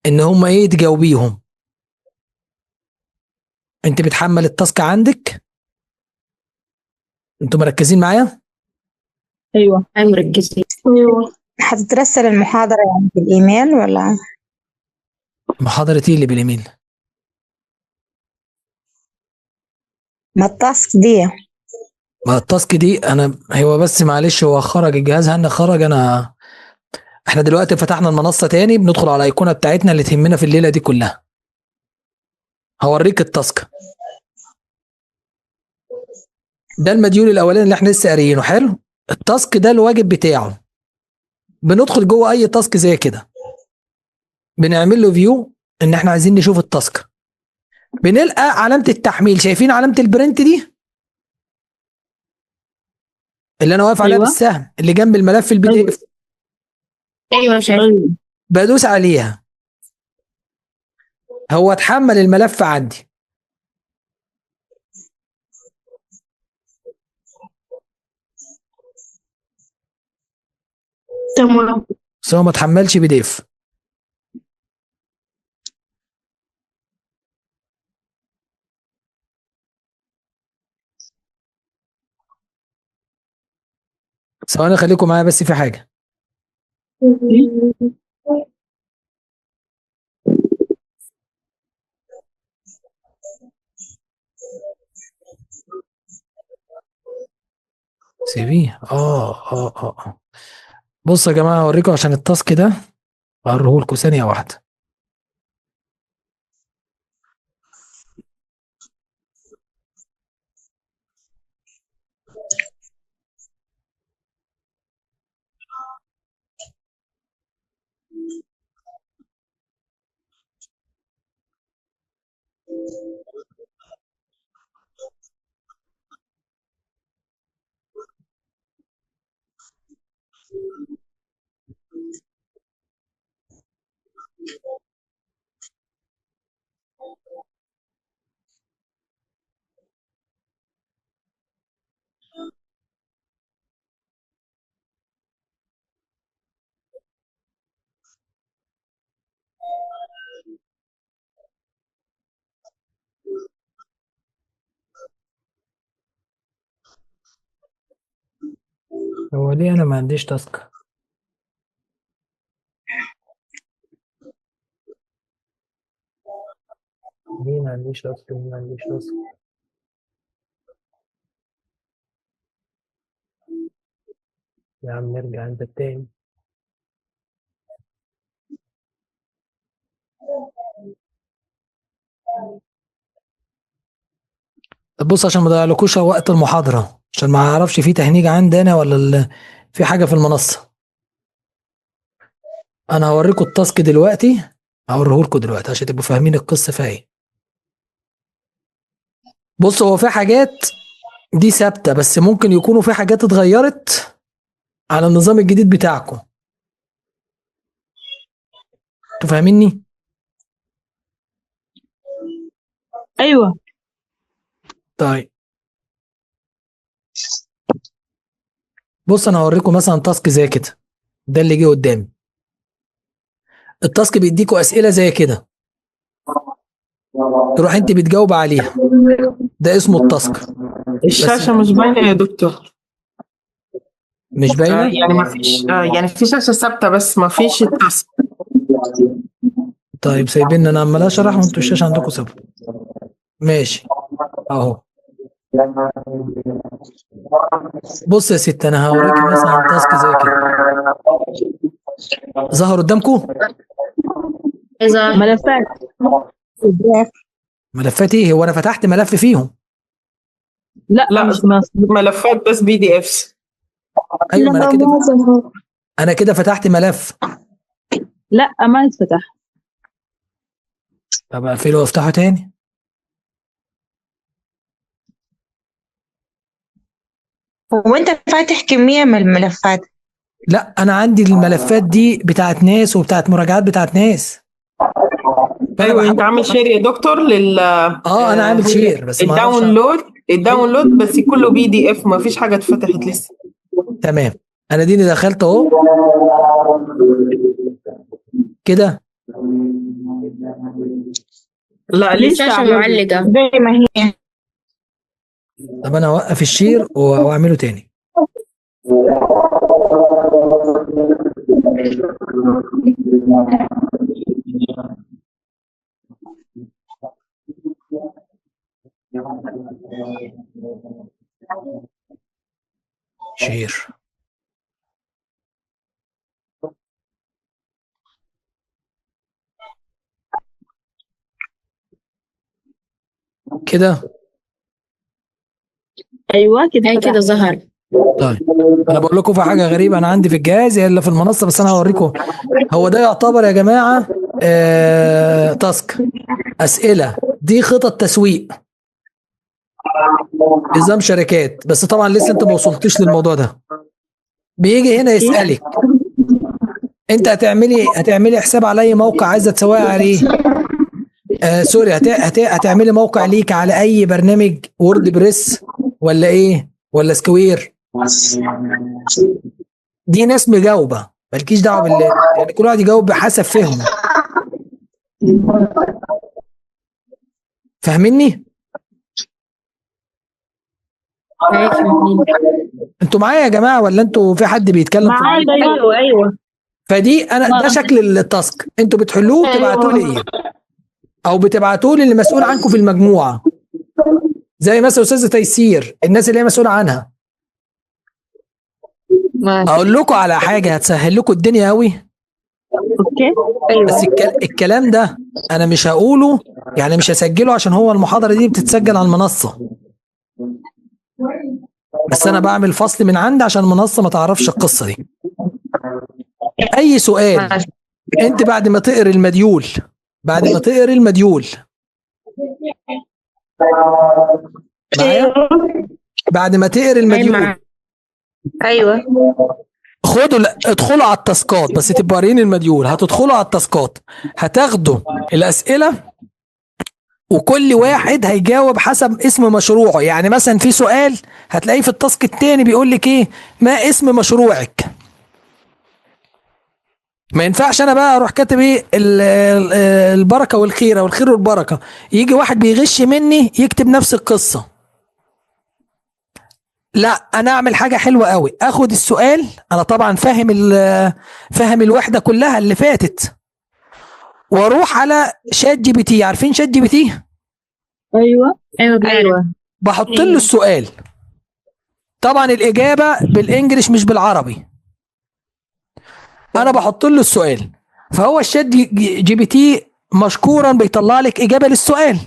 ان هم ايه تجاوبيهم. انت بتحمل التاسك عندك، انتوا مركزين معايا؟ ايوه مركزين. أيوة. هتترسل المحاضرة يعني في الإيميل ولا؟ محاضره ايه اللي بالايميل؟ ما التاسك دي ما التاسك دي انا هو بس معلش هو خرج الجهاز، هنا خرج. احنا دلوقتي فتحنا المنصه تاني، بندخل على الايقونه بتاعتنا اللي تهمنا في الليله دي كلها. هوريك التاسك ده، المديول الاولاني اللي احنا لسه قاريينه. حلو، التاسك ده الواجب بتاعه، بندخل جوه اي تاسك زي كده، بنعمل له فيو ان احنا عايزين نشوف التاسك، بنلقى علامه التحميل. شايفين علامه البرنت دي اللي انا واقف عليها أيوة. بالسهم اللي جنب الملف البي دي اف؟ ايوه شايف. أيوة. بدوس عليها، هو اتحمل الملف عندي. تمام. بس هو ما اتحملش بي دي اف. ثواني خليكم معايا بس في حاجه. سيبيه. بصوا يا جماعه اوريكم عشان التاسك ده، هوريهولكوا ثانيه واحده. هو ليه انا ما عنديش تاسك؟ ليه ما عنديش تاسك؟ ليه ما عنديش تاسك؟ يا عم نرجع انت تاني. طب بص عشان ما اضيعلكوش وقت المحاضره، عشان ما اعرفش في تهنيج عندي انا ولا في حاجه في المنصه. انا هوريكم التاسك دلوقتي، هوريهولكوا دلوقتي عشان تبقوا فاهمين القصه فيها ايه. بص هو في حاجات دي ثابته، بس ممكن يكونوا في حاجات اتغيرت على النظام الجديد بتاعكم. انتوا فاهميني؟ ايوه. طيب بص انا هوريكم مثلا تاسك زي كده، ده اللي جه قدامي. التاسك بيديكوا اسئله زي كده، تروح انت بتجاوب عليها، ده اسمه التاسك. الشاشة مش باينة يا دكتور. مش باينه؟ يعني ما فيش يعني في شاشة ثابتة بس ما فيش التاسك. طيب سايبين انا عمال اشرح وانتوا الشاشه عندكم ثابته. ماشي اهو. بص يا ست انا هوريكي مثلا تاسك زي كده، ظهر قدامكم إذا ملفات. ملفات ايه؟ هو انا فتحت ملف فيهم؟ لا لا مش مصر. ملفات بس PDFs. ايوه ما انا كده فتحت ملف. لا ما يتفتح. طب اقفله وافتحه تاني. وانت فاتح كمية من الملفات. لا انا عندي الملفات دي بتاعت ناس وبتاعت مراجعات بتاعت ناس. ايوه انت عامل شير يا دكتور لل انا عامل شير بس ما اعرفش. الداونلود بس كله PDF، ما فيش حاجة اتفتحت لسه. تمام انا ديني دخلت اهو كده. لا لسه الشاشة معلقة. زي ما هي. طب انا هوقف الشير واعمله تاني. شير كده. ايوه كده هي فتح. كده ظهر. طيب انا بقول لكم في حاجه غريبه انا عندي في الجهاز الا في المنصه، بس انا هوريكم. هو ده يعتبر يا جماعه تاسك اسئله، دي خطط تسويق نظام شركات، بس طبعا لسه انت ما وصلتش للموضوع ده. بيجي هنا يسالك انت هتعملي حساب على اي موقع عايزه تسوقي عليه. سوري هتعملي موقع ليك على اي برنامج وورد بريس ولا ايه ولا سكوير. دي ناس مجاوبه مالكيش دعوه يعني كل واحد يجاوب بحسب فهمه. فاهميني؟ انتوا معايا يا جماعه ولا انتوا في حد بيتكلم؟ معاك. ايوه. فدي ده شكل التاسك، انتوا بتحلوه بتبعتوا لي ايه او بتبعتوا لي اللي مسؤول عنكم في المجموعه، زي مثلا استاذه تيسير الناس اللي هي مسؤوله عنها. اقول لكم على حاجه هتسهل لكم الدنيا قوي. اوكي. بس الكلام ده انا مش هقوله، يعني مش هسجله عشان هو المحاضره دي بتتسجل على المنصه، بس انا بعمل فصل من عندي عشان المنصه ما تعرفش القصه دي. اي سؤال انت بعد ما تقري المديول معايا، بعد ما تقري المديول ايوه ادخلوا على التاسكات، بس تبقوا قاريين المديول. هتدخلوا على التاسكات هتاخدوا الاسئله وكل واحد هيجاوب حسب اسم مشروعه. يعني مثلا في سؤال هتلاقيه في التاسك التاني بيقول لك ايه ما اسم مشروعك. ما ينفعش انا بقى اروح كاتب ايه البركه والخيره والخير والبركه، يجي واحد بيغش مني يكتب نفس القصه. لا انا اعمل حاجه حلوه قوي، اخد السؤال انا طبعا فاهم الوحده كلها اللي فاتت، واروح على شات جي بي تي. عارفين شات جي بي تي؟ ايوه بحط له السؤال، طبعا الاجابه بالانجلش مش بالعربي، انا بحط له السؤال، فهو الشات جي بي تي مشكورا بيطلع لك اجابه للسؤال.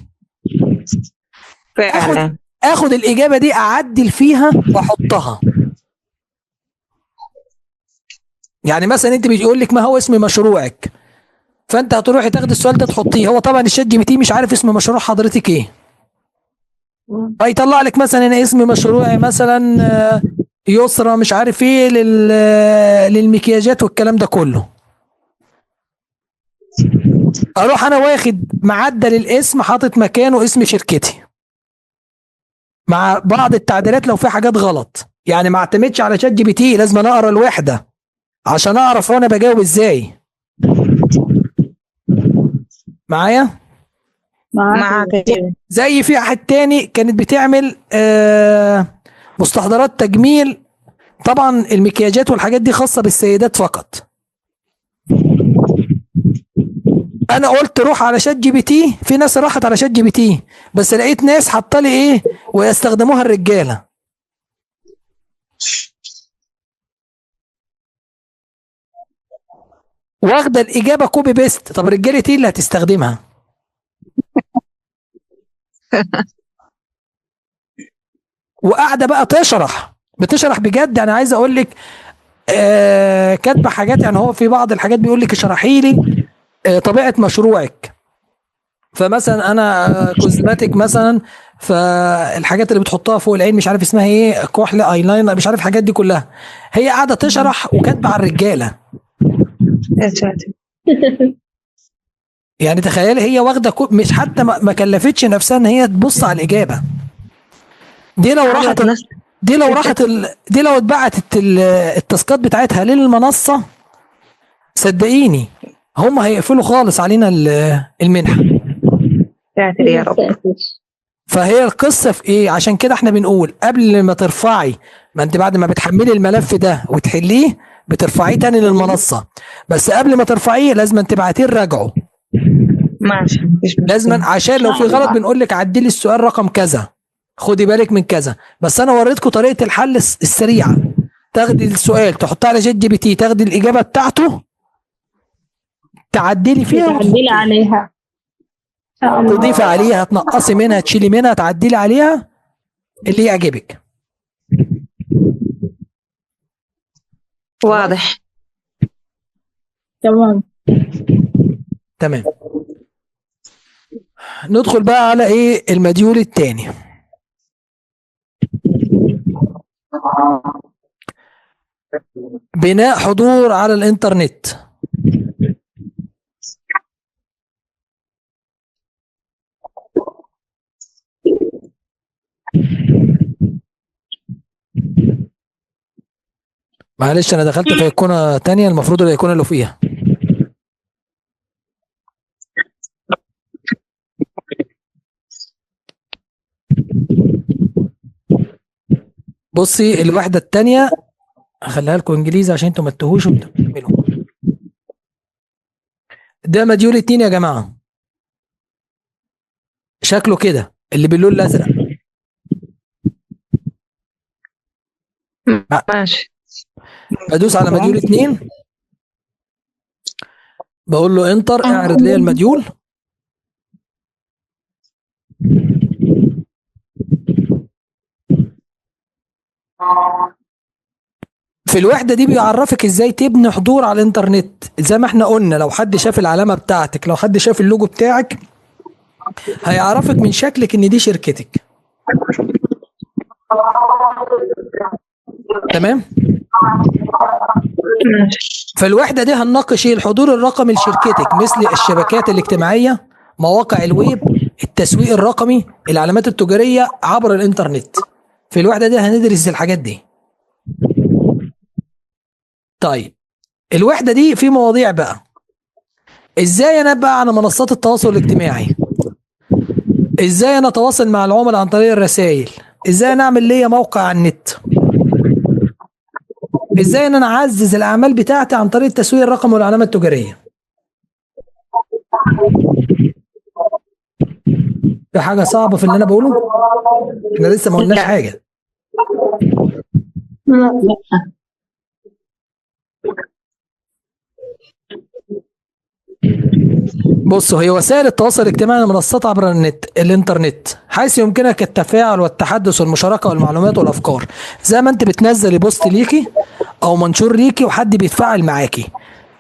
فعلا. اخد الاجابه دي اعدل فيها واحطها. يعني مثلا انت بيقول لك ما هو اسم مشروعك، فانت هتروحي تاخد السؤال ده تحطيه. هو طبعا الشات جي بي تي مش عارف اسم مشروع حضرتك ايه، هيطلع لك مثلا انا اسم مشروعي مثلا يسرى مش عارف ايه للمكياجات والكلام ده كله. اروح انا واخد معدل الاسم حاطط مكانه اسم شركتي مع بعض التعديلات لو في حاجات غلط. يعني ما اعتمدش على شات جي بي تي، لازم أنا اقرا الوحده عشان اعرف وانا بجاوب ازاي. معايا؟ معاك. زي في واحد تاني كانت بتعمل مستحضرات تجميل، طبعا المكياجات والحاجات دي خاصه بالسيدات فقط. انا قلت روح على شات جي بي تي، في ناس راحت على شات جي بي تي بس لقيت ناس حاطه لي ايه ويستخدموها الرجاله. واخده الاجابه كوبي بيست. طب رجاله ايه اللي هتستخدمها؟ وقاعده بقى بتشرح بجد. يعني عايز اقول لك كاتبه حاجات. يعني هو في بعض الحاجات بيقول لك اشرحي لي طبيعه مشروعك. فمثلا انا كوزماتيك مثلا، فالحاجات اللي بتحطها فوق العين مش عارف اسمها ايه، كحل ايلاينر مش عارف الحاجات دي كلها، هي قاعده تشرح وكاتبه على الرجاله. يا ساتر. يعني تخيل هي واخده مش حتى ما كلفتش نفسها ان هي تبص على الاجابه دي. لو راحت دي لو اتبعت التاسكات بتاعتها للمنصه صدقيني هم هيقفلوا خالص علينا المنحه. ساتر يا رب. فهي القصه في ايه؟ عشان كده احنا بنقول قبل ما ترفعي، ما انت بعد ما بتحملي الملف ده وتحليه بترفعيه تاني للمنصه، بس قبل ما ترفعيه لازم تبعتيه راجعه. ماشي. لازم، عشان لو في غلط بنقول لك عدلي السؤال رقم كذا، خدي بالك من كذا. بس انا وريتكم طريقه الحل السريعه. تاخدي السؤال تحطها على شات جي بي تي، تاخدي الاجابه بتاعته تعدلي فيها تعدلي عليها، تضيفي عليها، تنقصي منها، تشيلي منها، تعدلي عليها اللي يعجبك. واضح. تمام. ندخل بقى على ايه المديول الثاني. بناء حضور على الانترنت. معلش انا دخلت في ايقونه تانية، المفروض الايقونه اللي فيها. بصي الوحده الثانيه هخليها لكم انجليزي عشان انتوا ما تتوهوش وتكملوا. ده مديول 2 يا جماعه، شكله كده اللي باللون الازرق. ماشي. بدوس على مديول 2، بقول له انتر، اعرض لي المديول. في الوحدة دي بيعرفك ازاي تبني حضور على الانترنت. زي ما احنا قلنا لو حد شاف العلامة بتاعتك، لو حد شاف اللوجو بتاعك هيعرفك من شكلك ان دي شركتك. تمام. فالوحدة دي هنناقش ايه؟ الحضور الرقمي لشركتك مثل الشبكات الاجتماعية، مواقع الويب، التسويق الرقمي، العلامات التجارية عبر الانترنت. في الوحدة دي هندرس الحاجات دي. طيب الوحدة دي في مواضيع بقى. ازاي انا بقى على منصات التواصل الاجتماعي، ازاي انا اتواصل مع العملاء عن طريق الرسائل، ازاي انا اعمل ليا موقع على النت، ازاي انا اعزز الاعمال بتاعتي عن طريق التسويق الرقمي والعلامة التجارية. في حاجة صعبة في اللي انا بقوله؟ احنا لسه ما قلناش حاجة. بصوا، هي وسائل التواصل الاجتماعي منصات عبر الانترنت حيث يمكنك التفاعل والتحدث والمشاركه والمعلومات والافكار. زي ما انت بتنزلي بوست ليكي او منشور ليكي وحد بيتفاعل معاكي.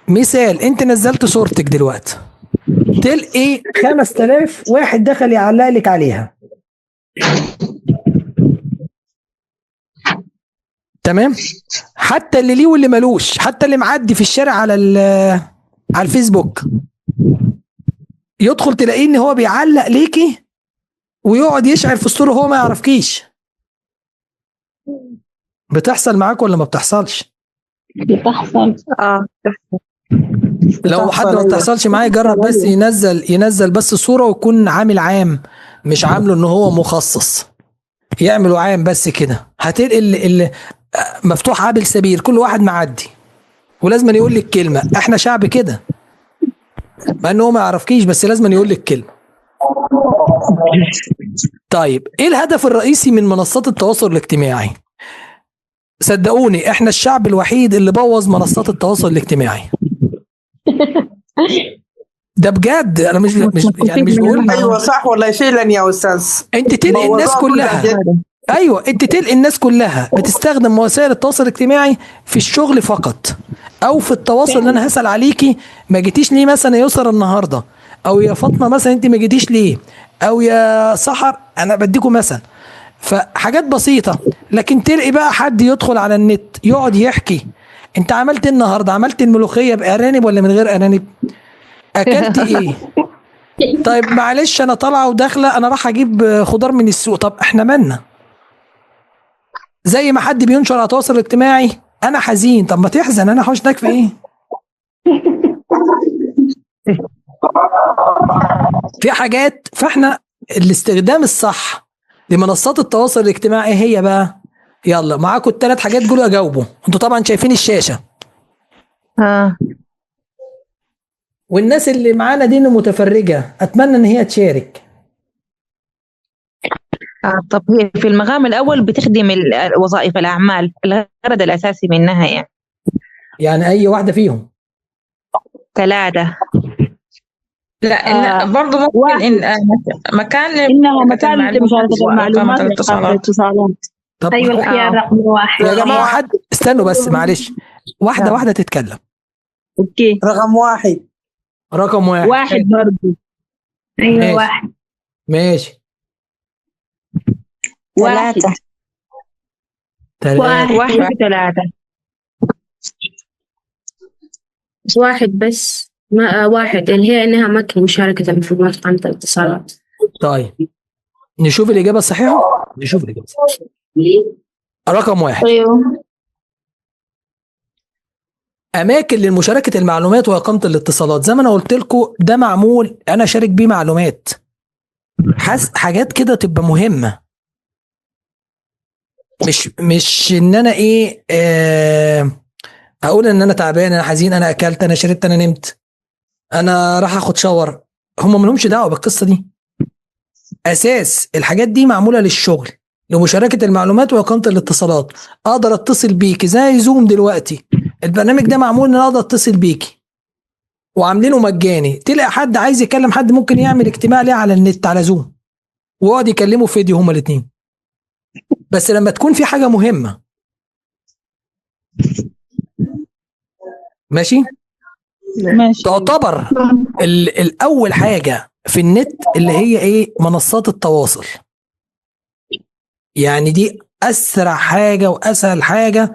مثال، انت نزلت صورتك دلوقتي تلقي 5000 واحد دخل يعلق لك عليها. تمام. حتى اللي ليه واللي ملوش، حتى اللي معدي في الشارع على الفيسبوك يدخل تلاقيه ان هو بيعلق ليكي ويقعد يشعر في الصورة وهو ما يعرفكيش. بتحصل معاك ولا ما بتحصلش؟ بتحصل. لو حد ما أيوة. بتحصلش معاه يجرب بس ينزل بس صورة ويكون عامل عام، مش عامله ان هو مخصص، يعملوا عام بس كده. هتلاقي اللي مفتوح عابل سبيل، كل واحد معدي ولازم يقول لك كلمة. احنا شعب كده، مع انه ما يعرفكيش بس لازم يقول لك كلمة. طيب ايه الهدف الرئيسي من منصات التواصل الاجتماعي؟ صدقوني احنا الشعب الوحيد اللي بوظ منصات التواصل الاجتماعي. ده بجد، انا مش يعني مش بقول. ايوه صح والله فعلا يا استاذ. انت تلقي الناس بوظوها كلها. كلها. ايوه انت تلقي الناس كلها بتستخدم وسائل التواصل الاجتماعي في الشغل فقط، او في التواصل ان انا هسأل عليكي ما جيتيش ليه مثلا يا يسرا النهارده، او يا فاطمه مثلا انت ما جيتيش ليه، او يا سحر، انا بديكم مثلا. فحاجات بسيطه. لكن تلقي بقى حد يدخل على النت يقعد يحكي انت عملت النهارده، عملت الملوخيه بارانب ولا من غير ارانب، اكلت ايه. طيب معلش انا طالعه وداخله، انا راح اجيب خضار من السوق. طب احنا مالنا؟ زي ما حد بينشر على التواصل الاجتماعي انا حزين، طب ما تحزن، انا حوشتك في ايه؟ في حاجات. فاحنا الاستخدام الصح لمنصات التواصل الاجتماعي هي بقى، يلا معاكم الثلاث حاجات قولوا اجاوبوا. انتوا طبعا شايفين الشاشه، والناس اللي معانا دي متفرجه اتمنى ان هي تشارك. طب هي في المقام الأول بتخدم وظائف الأعمال، الغرض الأساسي منها يعني اي واحده فيهم. 3. لا إن برضه ممكن إن مكان إنها مكان لمشاركة وإقامة المعلومات وإسقاط الاتصالات. طب أيوة الخيار رقم 1 يا جماعه حد استنوا بس معلش، واحده تتكلم. أوكي رقم 1. رقم 1. 1 برضه. أيوة ماشي. 1. ماشي. 3. 3. 1 و3. 1 بس، ما 1 اللي هي إنها مكان مشاركة المعلومات عن الاتصالات. طيب نشوف الإجابة الصحيحة. نشوف الإجابة الصحيحة. رقم 1. أيوة. أماكن لمشاركة المعلومات وإقامة الاتصالات. زي ما أنا قلت لكم ده معمول أنا شارك بيه معلومات، حاجات كده تبقى مهمة، مش إن أنا إيه أقول إن أنا تعبان، أنا حزين، أنا أكلت، أنا شربت، أنا نمت، أنا راح أخد شاور. هم ملهمش دعوة بالقصة دي. أساس الحاجات دي معمولة للشغل، لمشاركة المعلومات وإقامة الاتصالات. أقدر أتصل بيك زي زوم دلوقتي، البرنامج ده معمول إن أنا أقدر أتصل بيك وعاملينه مجاني. تلاقي حد عايز يكلم حد ممكن يعمل اجتماع ليه على النت على زوم ويقعد يكلمه فيديو هما الاثنين. بس لما تكون في حاجة مهمة. ماشي. تعتبر الأول حاجة في النت اللي هي ايه؟ منصات التواصل. يعني دي أسرع حاجة وأسهل حاجة،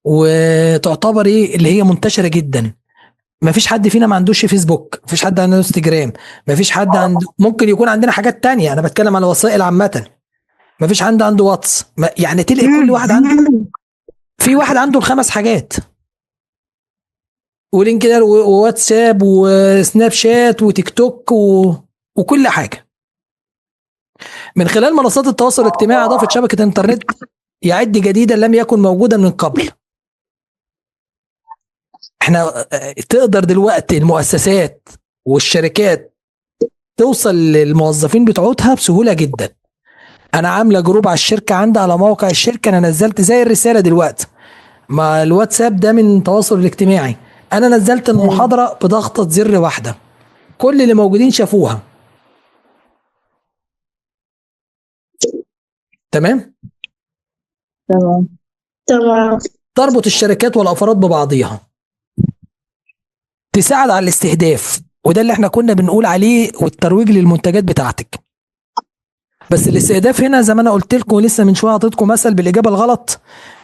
وتعتبر ايه اللي هي منتشرة جدا. ما فيش حد فينا ما عندوش فيسبوك، ما فيش حد عنده انستجرام، ما فيش حد عنده، ممكن يكون عندنا حاجات تانية، انا بتكلم على وسائل عامة. ما فيش حد عنده واتس، يعني تلاقي كل واحد عنده، في واحد عنده ال5 حاجات، ولينكدين وواتساب وسناب شات وتيك توك وكل حاجة. من خلال منصات التواصل الاجتماعي اضافت شبكة انترنت يعد جديدا لم يكن موجودا من قبل. احنا تقدر دلوقتي المؤسسات والشركات توصل للموظفين بتوعتها بسهولة جدا. انا عاملة جروب على الشركة عندي على موقع الشركة، انا نزلت زي الرسالة دلوقتي مع الواتساب ده من التواصل الاجتماعي، انا نزلت المحاضرة بضغطة زر واحدة، كل اللي موجودين شافوها. تمام. تربط الشركات والافراد ببعضيها، تساعد على الاستهداف، وده اللي احنا كنا بنقول عليه، والترويج للمنتجات بتاعتك. بس الاستهداف هنا زي ما انا قلت لكم لسه من شويه، اعطيتكم مثل بالاجابه الغلط.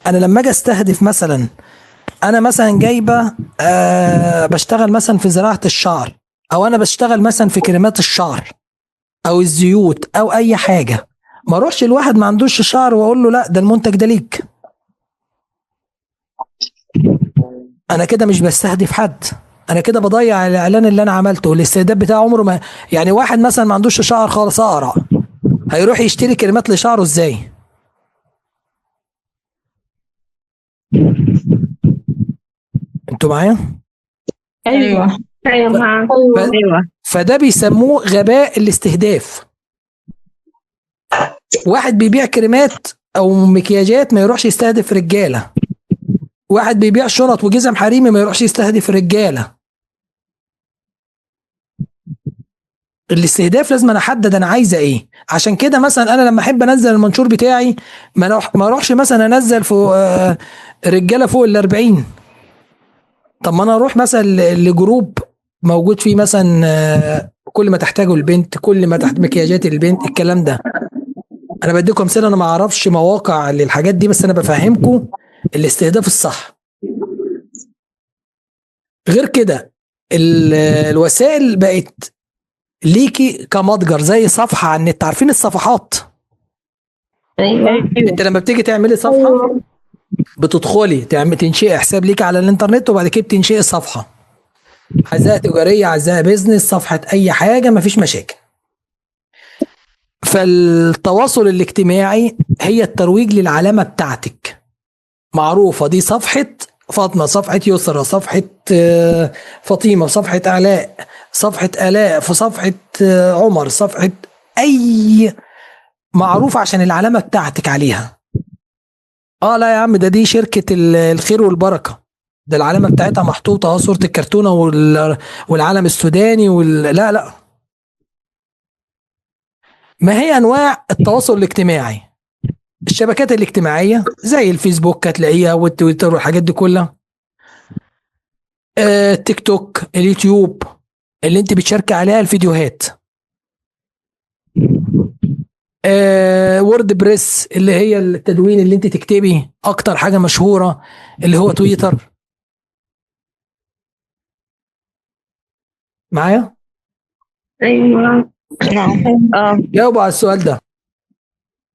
انا لما اجي استهدف مثلا، انا مثلا جايبه بشتغل مثلا في زراعه الشعر، او انا بشتغل مثلا في كريمات الشعر او الزيوت او اي حاجه، ما اروحش الواحد ما عندوش شعر واقول له لا ده المنتج ده ليك. انا كده مش بستهدف حد، انا كده بضيع الاعلان اللي انا عملته. الاستهداف بتاعه عمره ما، يعني واحد مثلا ما عندوش شعر خالص اقرع، هيروح يشتري كريمات لشعره ازاي؟ انتوا معايا؟ أيوة أيوة معاك. ايوه فده بيسموه غباء الاستهداف. واحد بيبيع كريمات او مكياجات ما يروحش يستهدف رجاله، واحد بيبيع شنط وجزم حريمي ما يروحش يستهدف رجاله. الاستهداف لازم انا احدد انا عايزه ايه. عشان كده مثلا انا لما احب انزل المنشور بتاعي ما اروحش مثلا انزل فوق رجاله فوق ال40. طب ما انا اروح مثلا لجروب موجود فيه مثلا كل ما تحتاجه البنت، كل ما تحت مكياجات البنت، الكلام ده. انا بديكم امثله، انا ما اعرفش مواقع للحاجات دي، بس انا بفهمكم الاستهداف الصح. غير كده الوسائل بقت ليكي كمتجر زي صفحه على النت. عارفين الصفحات؟ أيوة. انت لما بتيجي تعملي صفحه بتدخلي تنشئي حساب ليكي على الانترنت، وبعد كده بتنشئي صفحه، عايزاها تجاريه، عايزاها بيزنس، صفحه اي حاجه، مفيش مشاكل. فالتواصل الاجتماعي هي الترويج للعلامه بتاعتك. معروفه دي صفحه فاطمه، صفحه يسرى، صفحه فاطمه، صفحه علاء، صفحه الاء، في صفحه عمر، صفحه اي معروف عشان العلامه بتاعتك عليها. لا يا عم، دي شركه الخير والبركه، ده العلامه بتاعتها محطوطه اهو، صوره الكرتونه والعلم السوداني لا لا. ما هي انواع التواصل الاجتماعي؟ الشبكات الاجتماعيه زي الفيسبوك هتلاقيها، والتويتر والحاجات دي كلها، التيك توك، اليوتيوب اللي انت بتشاركي عليها الفيديوهات، وورد بريس اللي هي التدوين اللي انت تكتبي، اكتر حاجه مشهوره اللي هو تويتر. معايا؟ أيوة معاك. نعم. جاوبوا على السؤال ده.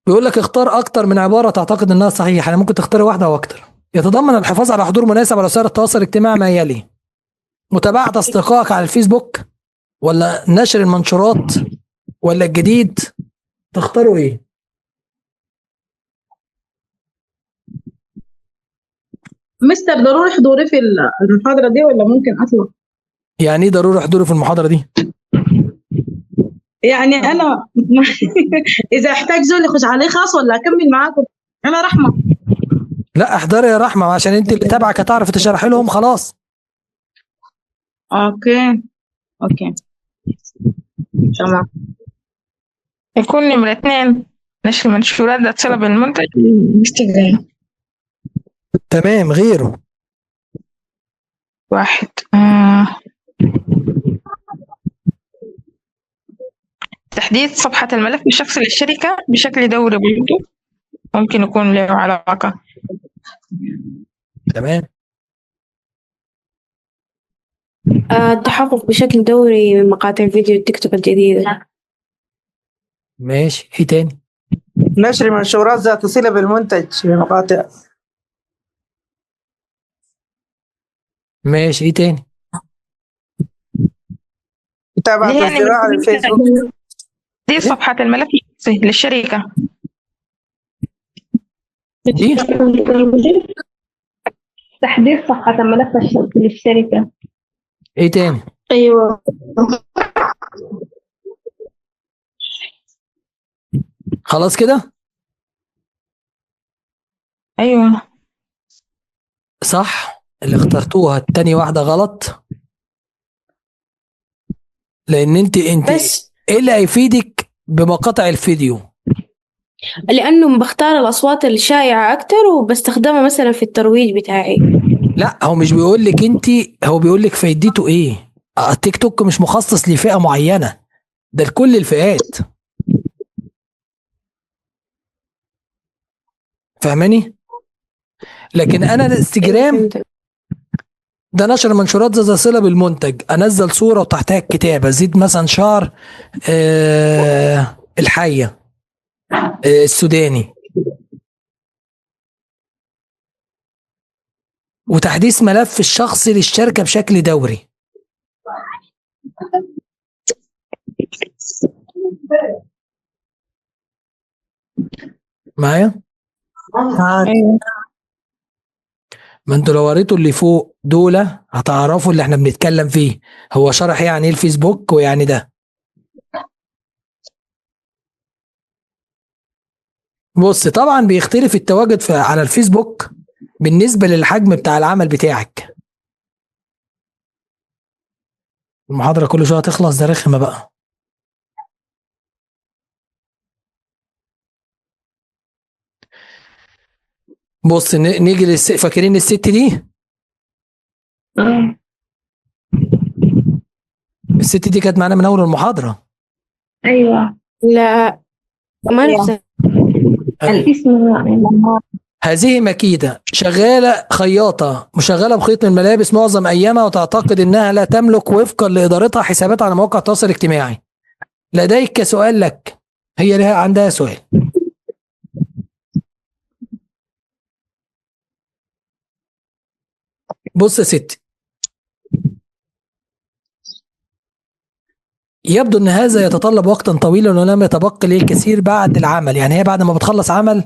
بيقول لك اختار اكتر من عباره تعتقد انها صحيحه، يعني ممكن تختاري واحده او اكتر. يتضمن الحفاظ على حضور مناسب على وسائل التواصل الاجتماعي ما يلي: متابعه اصدقائك على الفيسبوك، ولا نشر المنشورات، ولا الجديد؟ تختاروا ايه؟ مستر ضروري حضوري في المحاضرة دي ولا ممكن أطلع؟ يعني ايه ضروري حضوري في المحاضره دي؟ يعني أنا إذا احتاج زول يخش عليه خاص ولا أكمل معاكم؟ أنا رحمة. لا احضري يا رحمه، عشان انت اللي تابعك هتعرف تشرحي لهم خلاص. أوكي تمام. يكون نمرة 2 نشر منشورات ذات صلة بالمنتج باستخدام. تمام. غيره؟ 1 تحديث صفحة الملف الشخصي للشركة بشكل دوري برضه ممكن يكون له علاقة. تمام. التحقق بشكل دوري من مقاطع فيديو التيك توك الجديدة. ماشي. ايه تاني؟ نشر منشورات ذات صلة بالمنتج في مقاطع. ماشي. ايه تاني؟ متابعة اللي هي الزراعة على الفيسبوك. دي صفحة الملف الشخصي للشركة. دي تحديث صفحة الملف الشخصي للشركة. ايه تاني؟ أيوة. خلاص كده؟ أيوة صح. اللي اخترتوها التاني واحدة غلط، لان انت بس ايه اللي هيفيدك بمقاطع الفيديو؟ لأنه بختار الأصوات الشائعة أكتر وبستخدمها مثلا في الترويج بتاعي. لا هو مش بيقول لك انت، هو بيقول لك فايدته ايه. التيك توك مش مخصص لفئة معينة، ده لكل الفئات. فاهماني؟ لكن انا الانستجرام ده نشر منشورات ذات صلة بالمنتج، انزل صورة وتحتها الكتابة، زيد مثلا شعر الحية السوداني، وتحديث ملف الشخصي للشركة بشكل دوري. معايا؟ ما انتوا لو قريتوا اللي فوق دول هتعرفوا اللي احنا بنتكلم فيه. هو شرح يعني ايه الفيسبوك ويعني ده. بص طبعا بيختلف التواجد على الفيسبوك بالنسبة للحجم بتاع العمل بتاعك. المحاضرة كل شوية تخلص، ده رخمة بقى. بص نيجي فاكرين الست دي؟ الست دي كانت معانا من اول المحاضرة. أيوة. لا ما نفسه. الاسم هذه مكيدة شغالة خياطة مشغلة بخيط من الملابس معظم أيامها، وتعتقد أنها لا تملك وفقا لإدارتها حسابات على مواقع التواصل الاجتماعي. لديك سؤال لك، هي لها عندها سؤال. بص يا ستي، يبدو أن هذا يتطلب وقتا طويلا ولم يتبقى لي الكثير بعد العمل. يعني هي بعد ما بتخلص عمل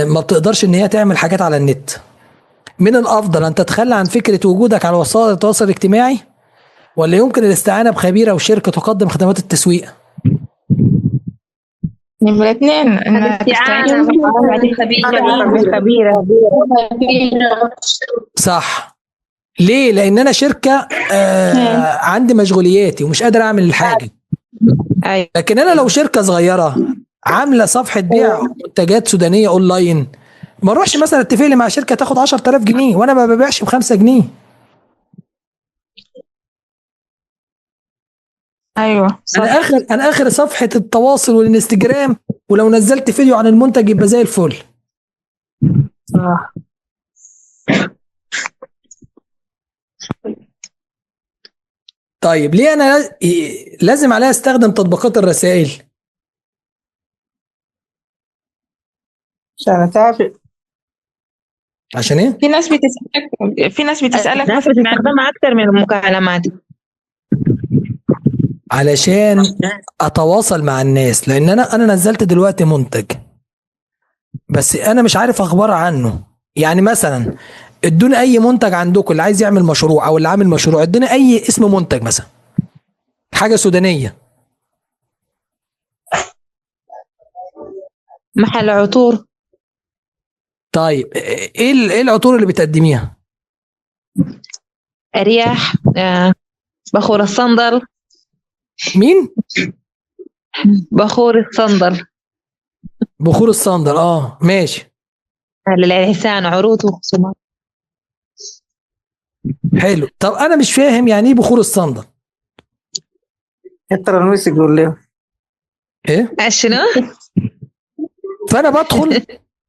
ما بتقدرش ان هي تعمل حاجات على النت. من الافضل ان تتخلى عن فكرة وجودك على وسائل التواصل الاجتماعي، ولا يمكن الاستعانة بخبير او شركة تقدم خدمات التسويق؟ الاثنين انها تستعين خبيرة. صح. ليه؟ لان انا شركة عندي مشغولياتي ومش قادر اعمل الحاجة. أيوة. لكن انا لو شركة صغيرة عاملة صفحة بيع منتجات سودانية اونلاين، ما اروحش مثلا اتفق لي مع شركة تاخد 10,000 جنيه وانا ما ببيعش ب5 جنيه. ايوه صح. انا اخر صفحة التواصل والانستجرام، ولو نزلت فيديو عن المنتج يبقى زي الفل. صح. طيب ليه انا لازم عليها استخدم تطبيقات الرسائل؟ عشان اتابع. عشان ايه؟ في ناس بتسألك الناس بتستخدمها أكتر من المكالمات. علشان اتواصل مع الناس، لان انا نزلت دلوقتي منتج بس انا مش عارف اخبار عنه. يعني مثلا ادوني اي منتج عندكم، اللي عايز يعمل مشروع او اللي عامل مشروع ادوني اي اسم منتج، مثلا حاجة سودانية. محل عطور. طيب ايه العطور اللي بتقدميها؟ أرياح، بخور الصندل. مين؟ بخور الصندل. بخور الصندل، ماشي. للإحسان عروض وخصومات. حلو. طب انا مش فاهم يعني ايه بخور الصندل. يترى الميوزك يقول له ايه؟ شنو؟ فانا بدخل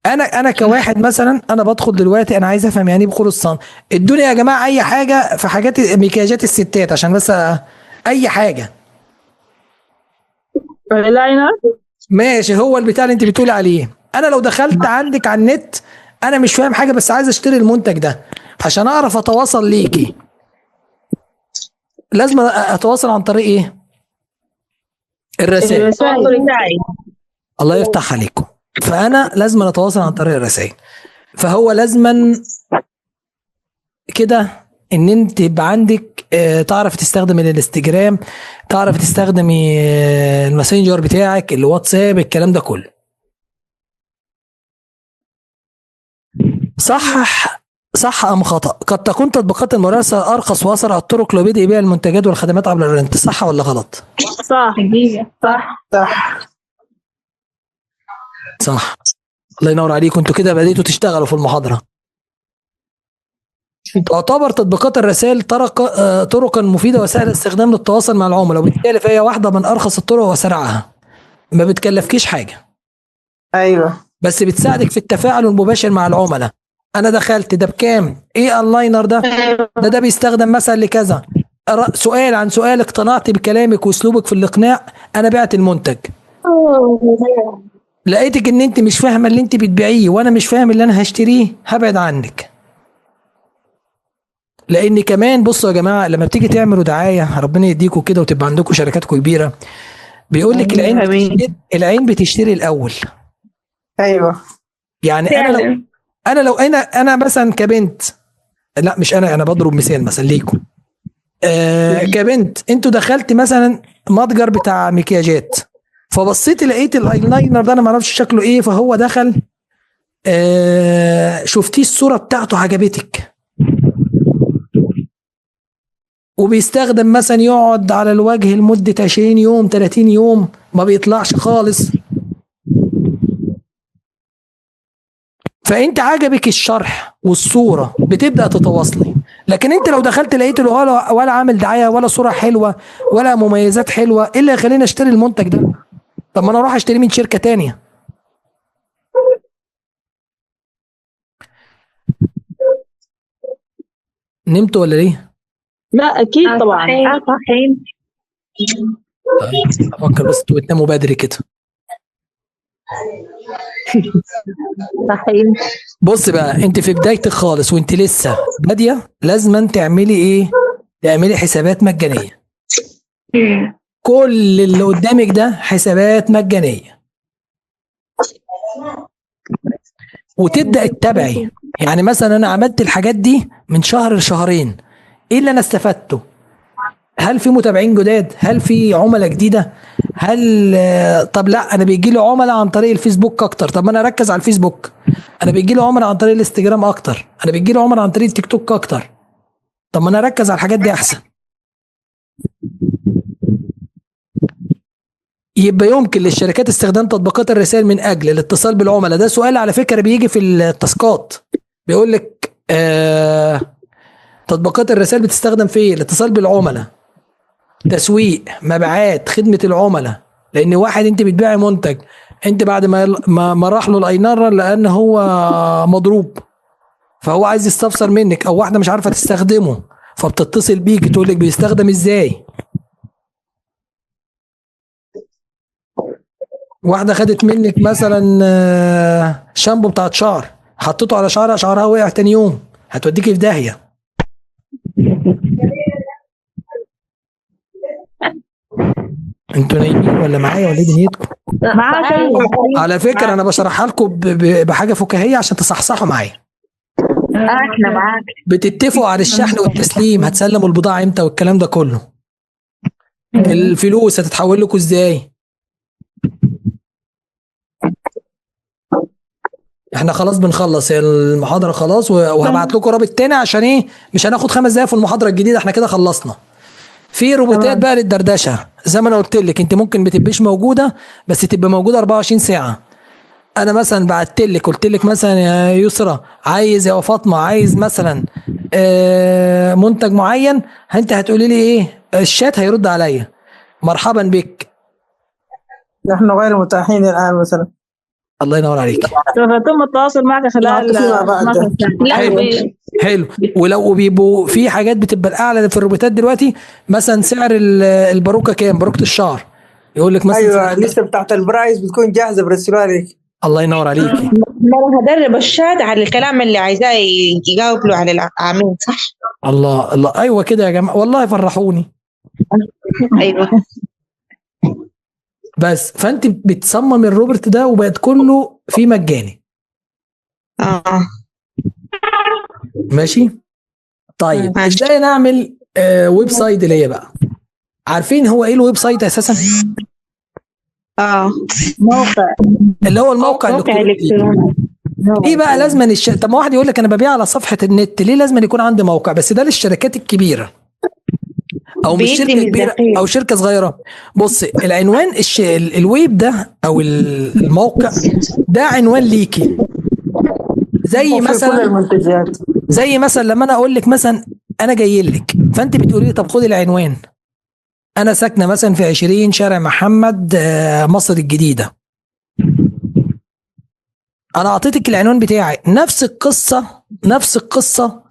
انا كواحد مثلا، انا بدخل دلوقتي انا عايز افهم يعني ايه بخور الصندل. ادوني يا جماعه اي حاجه في حاجات مكياجات الستات عشان بس اي حاجه. ماشي، هو البتاع اللي انت بتقولي عليه. انا لو دخلت عندك على النت انا مش فاهم حاجه بس عايز اشتري المنتج ده، عشان اعرف اتواصل ليكي لازم اتواصل عن طريق ايه؟ الرسائل. الله يفتح عليكم. فانا لازم اتواصل عن طريق الرسائل. فهو لازما كده ان انت يبقى عندك تعرف تستخدم الانستجرام، تعرف تستخدمي الماسنجر بتاعك، الواتساب، الكلام ده كله. صح ام خطأ؟ قد تكون تطبيقات المراسلة ارخص واسرع الطرق لبدء بيع المنتجات والخدمات عبر الانترنت. صح ولا غلط؟ صح. الله ينور عليكم، انتوا كده بديتوا تشتغلوا في المحاضرة. تعتبر تطبيقات الرسائل طرقا مفيدة وسهل الاستخدام للتواصل مع العملاء، وبالتالي فهي واحدة من ارخص الطرق وسرعها. ما بتكلفكيش حاجة. ايوه. بس بتساعدك في التفاعل المباشر مع العملاء. انا دخلت ده بكام، ايه اللاينر ده بيستخدم مثلا لكذا، سؤال عن سؤال، اقتنعت بكلامك واسلوبك في الاقناع، انا بعت المنتج. لقيتك ان انت مش فاهمه اللي انت بتبيعيه وانا مش فاهم اللي انا هشتريه، هبعد عنك. لان كمان بصوا يا جماعه، لما بتيجي تعملوا دعايه ربنا يديكم كده وتبقى عندكم شركاتكم كبيره، بيقول لك العين بتشتري الاول. ايوه يعني فعلا. انا مثلا كبنت، لا مش انا بضرب مثال مثلا ليكم. كبنت انتوا دخلت مثلا متجر بتاع مكياجات، فبصيت لقيت الايلاينر ده انا ما اعرفش شكله ايه، فهو دخل شفتيه الصوره بتاعته عجبتك، وبيستخدم مثلا يقعد على الوجه لمده 20 يوم 30 يوم ما بيطلعش خالص، فانت عجبك الشرح والصوره بتبدا تتواصلي. لكن انت لو دخلت لقيت له ولا عامل دعايه ولا صوره حلوه ولا مميزات حلوه، ايه اللي هيخليني اشتري المنتج ده؟ طب ما انا اروح اشتري من شركه تانية. نمت ولا ليه؟ لا اكيد طبعا. صحيح. طيب افكر بس انتوا بتناموا بدري كده. صحيح. بص بقى، انت في بدايتك خالص وانت لسه باديه، لازم تعملي ايه؟ تعملي حسابات مجانيه. كل اللي قدامك ده حسابات مجانيه، وتبدا تتابعي. يعني مثلا انا عملت الحاجات دي من شهر لشهرين، ايه اللي انا استفدته؟ هل في متابعين جداد؟ هل في عملاء جديده؟ هل طب لا انا بيجي لي عملاء عن طريق الفيسبوك اكتر، طب ما انا اركز على الفيسبوك. انا بيجي لي عملاء عن طريق الانستجرام اكتر، انا بيجي لي عملاء عن طريق التيك توك اكتر، طب ما انا اركز على الحاجات دي احسن. يبقى يمكن للشركات استخدام تطبيقات الرسائل من اجل الاتصال بالعملاء. ده سؤال على فكره بيجي في التاسكات، بيقول لك تطبيقات الرسائل بتستخدم في ايه؟ الاتصال بالعملاء، تسويق، مبيعات، خدمه العملاء. لان واحد انت بتبيعي منتج، انت بعد ما راح له الاينر لان هو مضروب، فهو عايز يستفسر منك، او واحده مش عارفه تستخدمه فبتتصل بيك تقول لك بيستخدم ازاي. واحده خدت منك مثلا شامبو بتاعت شعر، حطيته على شعرها، شعرها وقع تاني يوم، هتوديكي في داهيه. انتوا نايمين ولا معايا ولا ايه دنيتكم؟ معاك. على فكره انا بشرحها لكم بحاجه فكاهيه عشان تصحصحوا معايا. احنا معاك. بتتفقوا على الشحن والتسليم، هتسلموا البضاعه امتى والكلام ده كله. الفلوس هتتحول لكم ازاي. احنا خلاص بنخلص المحاضره خلاص، وهبعت لكم رابط تاني عشان ايه، مش هناخد 5 دقايق في المحاضره الجديده، احنا كده خلصنا. في روبوتات بقى للدردشه، زي ما انا قلت لك، انت ممكن ما تبقيش موجوده بس تبقى موجوده 24 ساعه. انا مثلا بعت لك قلت لك مثلا يا يسرى عايز، يا فاطمه عايز مثلا منتج معين، انت هتقولي لي ايه، الشات هيرد عليا مرحبا بك. نحن غير متاحين الان مثلا. الله ينور عليك. سيتم التواصل معك خلال فيما بعد. حلو. ولو بيبقوا في حاجات بتبقى الاعلى في الروبوتات دلوقتي، مثلا سعر الباروكه كام، باروكه الشعر، يقول لك مثلا ايوه الليسته بتاعت البرايس بتكون جاهزه برسلوها لك. الله ينور عليك. انا هدرب الشات على الكلام اللي عايزاه يجاوب له على العميل، صح؟ الله ايوه كده يا جماعه، والله فرحوني. ايوه. بس فانت بتصمم الروبوت ده وبقت كله فيه مجاني. ماشي. طيب ازاي نعمل ويب سايت ليا بقى؟ عارفين هو ايه الويب سايت اساسا؟ موقع، اللي هو الموقع الالكتروني. ايه بقى لازم طب ما واحد يقول لك انا ببيع على صفحه النت، ليه لازم يكون عندي موقع؟ بس ده للشركات الكبيره، او مش شركه كبيره او شركه صغيره. بص العنوان الويب ده او الموقع ده عنوان ليكي، زي مثلا كل المنتجات. زي مثلا لما انا اقول لك مثلا انا جاي لك، فانت بتقولي لي طب خد العنوان، انا ساكنه مثلا في 20 شارع محمد مصر الجديده، انا اعطيتك العنوان بتاعي. نفس القصه نفس القصة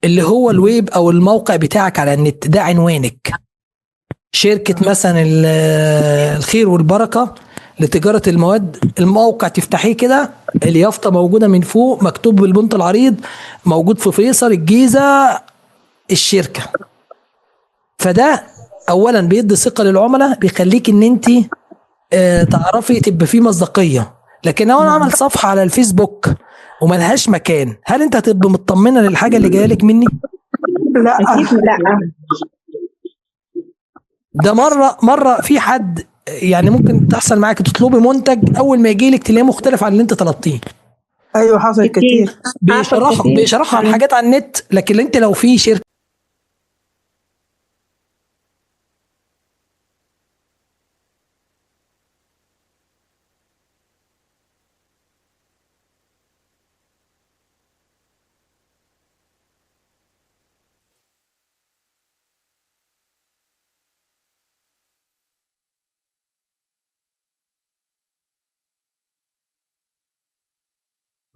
اللي هو الويب او الموقع بتاعك على النت، ده عنوانك. شركة مثلا الخير والبركة لتجارة المواد، الموقع تفتحيه كده، اليافطة موجودة من فوق مكتوب بالبنط العريض، موجود في فيصل الجيزة الشركة. فده اولا بيدي ثقة للعملاء، بيخليك ان انت تعرفي تبقى فيه مصداقية. لكن لو انا عمل صفحة على الفيسبوك وملهاش مكان، هل انت هتبقى مطمنة للحاجة اللي جايه لك مني؟ لا لا. ده مرة في حد يعني ممكن تحصل معاك، تطلبي منتج اول ما يجي لك تلاقيه مختلف عن اللي انت طلبتيه. ايوه حصل كتير. بيشرحوا عن حاجات على النت، لكن انت لو في شركة.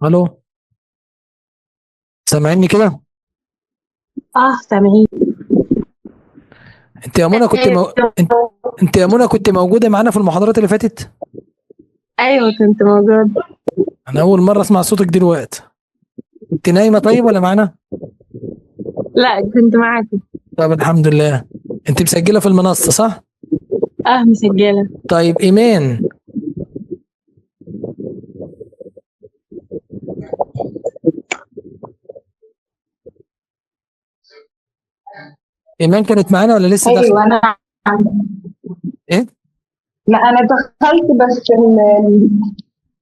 الو، سامعني كده؟ سامعين. انت يا منى انت يا منى كنت موجودة معانا في المحاضرات اللي فاتت؟ أيوة كنت موجود. انا اول مرة اسمع صوتك دلوقتي. انت نايمة طيب ولا معانا؟ لا كنت معاكم. طب الحمد لله. انت مسجلة في المنصة صح؟ مسجلة. طيب ايمان، ايمان كانت معانا ولا لسه داخلة؟ ايوه انا. ايه؟ لا انا دخلت بس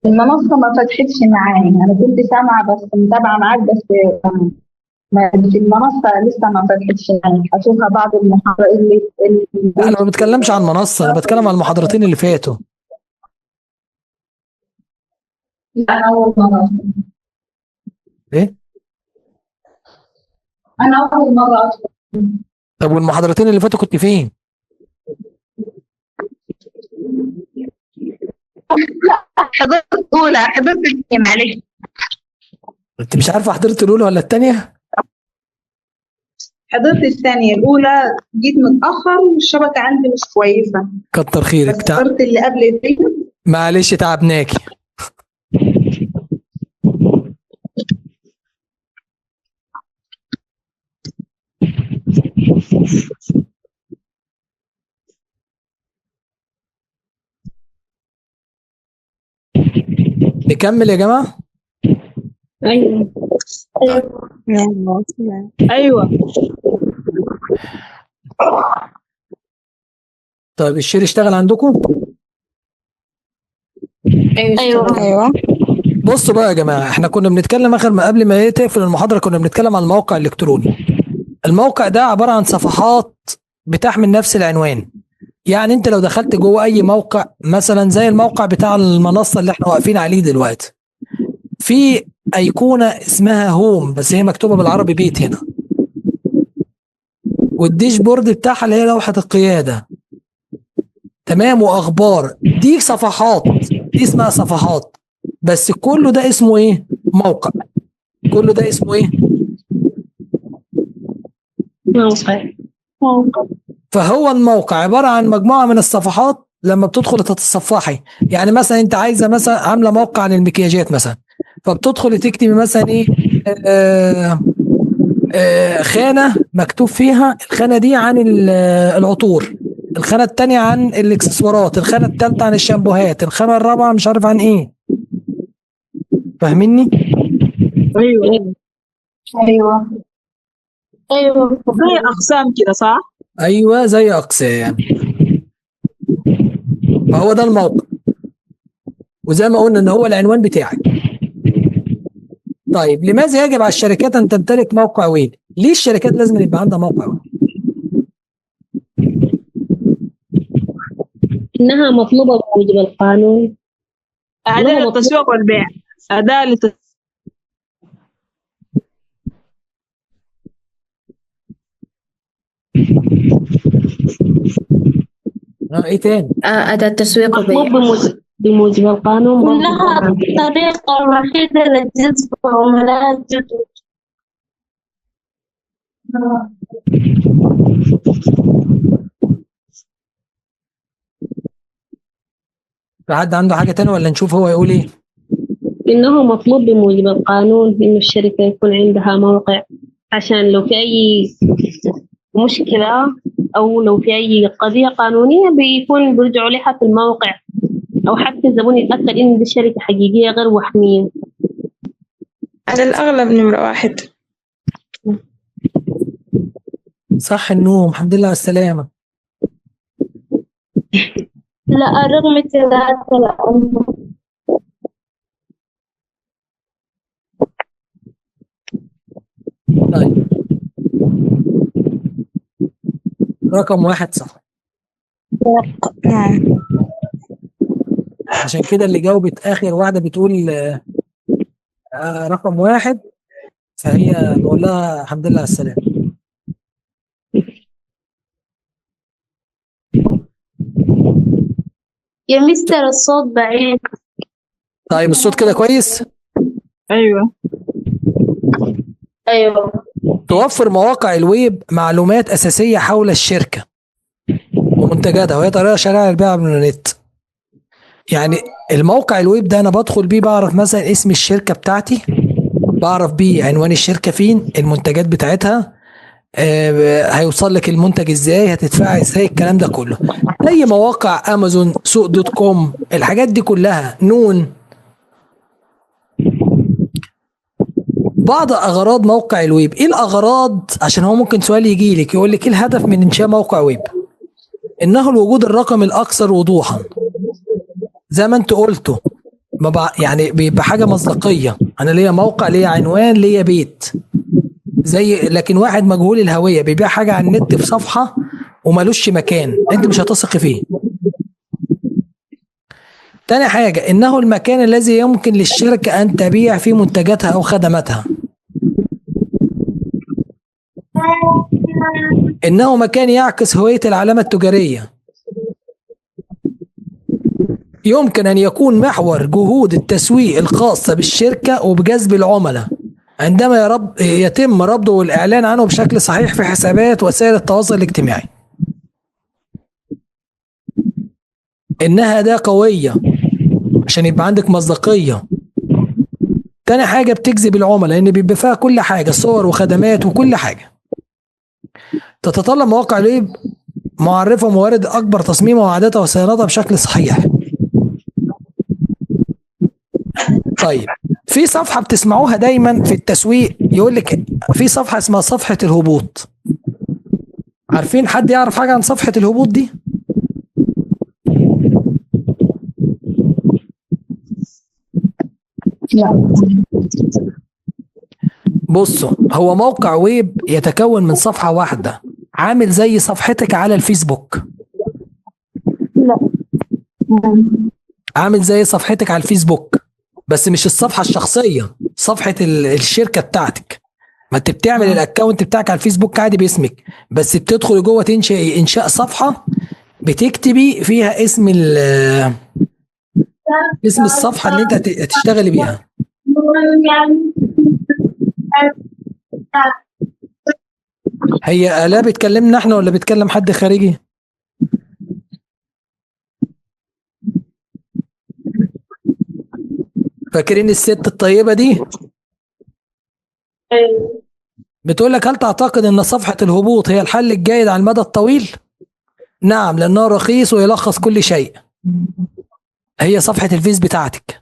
المنصه ما فتحتش معايا، انا كنت سامعه بس متابعه معاك بس في المنصه لسه ما فتحتش معايا، هشوفها بعد المحاضره لا انا ما بتكلمش عن المنصة، انا بتكلم عن المحاضرتين اللي فاتوا. لا انا اول مره. ايه؟ انا اول مره أدخل. طب والمحاضرتين اللي فاتوا كنت فين؟ لا حضرت اولى، حضرت الثانيه معلش. انت مش عارفة حضرت الاولى ولا الثانية؟ حضرت الثانية، الأولى جيت متأخر والشبكة عندي مش كويسة. كتر خيرك. بس حضرت اللي قبل الفيديو. معلش تعبناكي. نكمل يا جماعة؟ أيوة. أيوة. طيب الشير اشتغل عندكم؟ ايوه. بصوا بقى يا جماعة، احنا كنا بنتكلم اخر ما قبل ما تقفل المحاضرة، كنا بنتكلم عن الموقع الالكتروني. الموقع ده عبارة عن صفحات بتحمل نفس العنوان. يعني انت لو دخلت جوه اي موقع مثلا زي الموقع بتاع المنصة اللي احنا واقفين عليه دلوقتي، في ايقونة اسمها هوم بس هي مكتوبة بالعربي بيت هنا، والديش بورد بتاعها اللي هي لوحة القيادة، تمام، واخبار. دي صفحات، دي اسمها صفحات. بس كله ده اسمه ايه؟ موقع. كله ده اسمه ايه؟ موقع. فهو الموقع عبارة عن مجموعة من الصفحات لما بتدخل تتصفحي. يعني مثلا انت عايزة مثلا عاملة موقع عن المكياجات مثلا، فبتدخل تكتبي مثلا ايه، خانة مكتوب فيها الخانة دي عن العطور، الخانة التانية عن الاكسسوارات، الخانة التالتة عن الشامبوهات، الخانة الرابعة مش عارف عن ايه. فاهميني؟ أيوة. ايوه أيوة. زي أقسام كده صح؟ ايوه زي اقسام. فهو ده الموقع، وزي ما قلنا ان هو العنوان بتاعك. طيب لماذا يجب على الشركات ان تمتلك موقع ويب؟ ليه الشركات لازم يبقى عندها موقع ويب؟ إنها مطلوبة بموجب القانون. أداة للتسويق والبيع. أداة ايه تاني؟ أداة تسويق وبيع. بموجب القانون إنها الطريقة الوحيدة لجذب عملاء جدد. في حد عنده حاجة تانية ولا نشوف هو يقول ايه؟ إنه مطلوب بموجب القانون إنه الشركة يكون عندها موقع، عشان لو في أي مشكلة أو لو في أي قضية قانونية بيكون بيرجعوا لها في الموقع، أو حتى الزبون يتأكد إن دي الشركة حقيقية غير وهمية. على الأغلب نمرة 1. صح النوم، الحمد لله على السلامة. لا، رغم 3 الأمر. طيب رقم 1 صح. نعم. عشان كده اللي جاوبت آخر واحدة بتقول رقم 1، فهي بقول لها الحمد لله على السلامة. يا مستر الصوت بعيد. طيب الصوت كده كويس؟ ايوه. أيوه. توفر مواقع الويب معلومات أساسية حول الشركة ومنتجاتها، وهي طريقة شائعة للبيع من النت. يعني الموقع الويب ده أنا بدخل بيه بعرف مثلا اسم الشركة بتاعتي، بعرف بيه عنوان الشركة فين، المنتجات بتاعتها، هيوصل لك المنتج ازاي، هتدفع ازاي، الكلام ده كله. زي مواقع امازون، سوق دوت كوم، الحاجات دي كلها، نون. بعض اغراض موقع الويب. ايه الاغراض؟ عشان هو ممكن سؤال يجي لك يقول لك ايه الهدف من انشاء موقع ويب؟ انه الوجود الرقمي الاكثر وضوحا، زي ما انت قلتوا، يعني بيبقى حاجه مصداقيه. انا ليا موقع، ليا عنوان، ليا بيت، زي لكن واحد مجهول الهويه بيبيع حاجه على النت في صفحه ومالوش مكان، انت مش هتثق فيه. تاني حاجه، انه المكان الذي يمكن للشركه ان تبيع فيه منتجاتها او خدماتها. انه مكان يعكس هويه العلامه التجاريه. يمكن ان يكون محور جهود التسويق الخاصه بالشركه وبجذب العملاء عندما يتم ربطه والإعلان عنه بشكل صحيح في حسابات وسائل التواصل الاجتماعي. إنها أداة قوية عشان يبقى عندك مصداقية. تاني حاجة بتجذب العملاء لأن بيبقى فيها كل حاجة، صور وخدمات وكل حاجة. تتطلب مواقع الويب معرفة وموارد أكبر تصميمها وإعدادها وصيانتها بشكل صحيح. طيب في صفحة بتسمعوها دايما في التسويق، يقول لك في صفحة اسمها صفحة الهبوط. عارفين حد يعرف حاجة عن صفحة الهبوط دي؟ لا. بصوا، هو موقع ويب يتكون من صفحة واحدة، عامل زي صفحتك على الفيسبوك. لا. عامل زي صفحتك على الفيسبوك، بس مش الصفحة الشخصية، صفحة الشركة بتاعتك. ما انت بتعمل الاكونت بتاعك على الفيسبوك عادي باسمك، بس بتدخل جوه تنشئ انشاء صفحة بتكتبي فيها اسم الصفحة اللي انت هتشتغلي بيها. هي آلاء بتكلمنا احنا ولا بتكلم حد خارجي؟ فاكرين الست الطيبة دي؟ بتقول لك هل تعتقد ان صفحة الهبوط هي الحل الجيد على المدى الطويل؟ نعم، لانه رخيص ويلخص كل شيء. هي صفحة الفيس بتاعتك.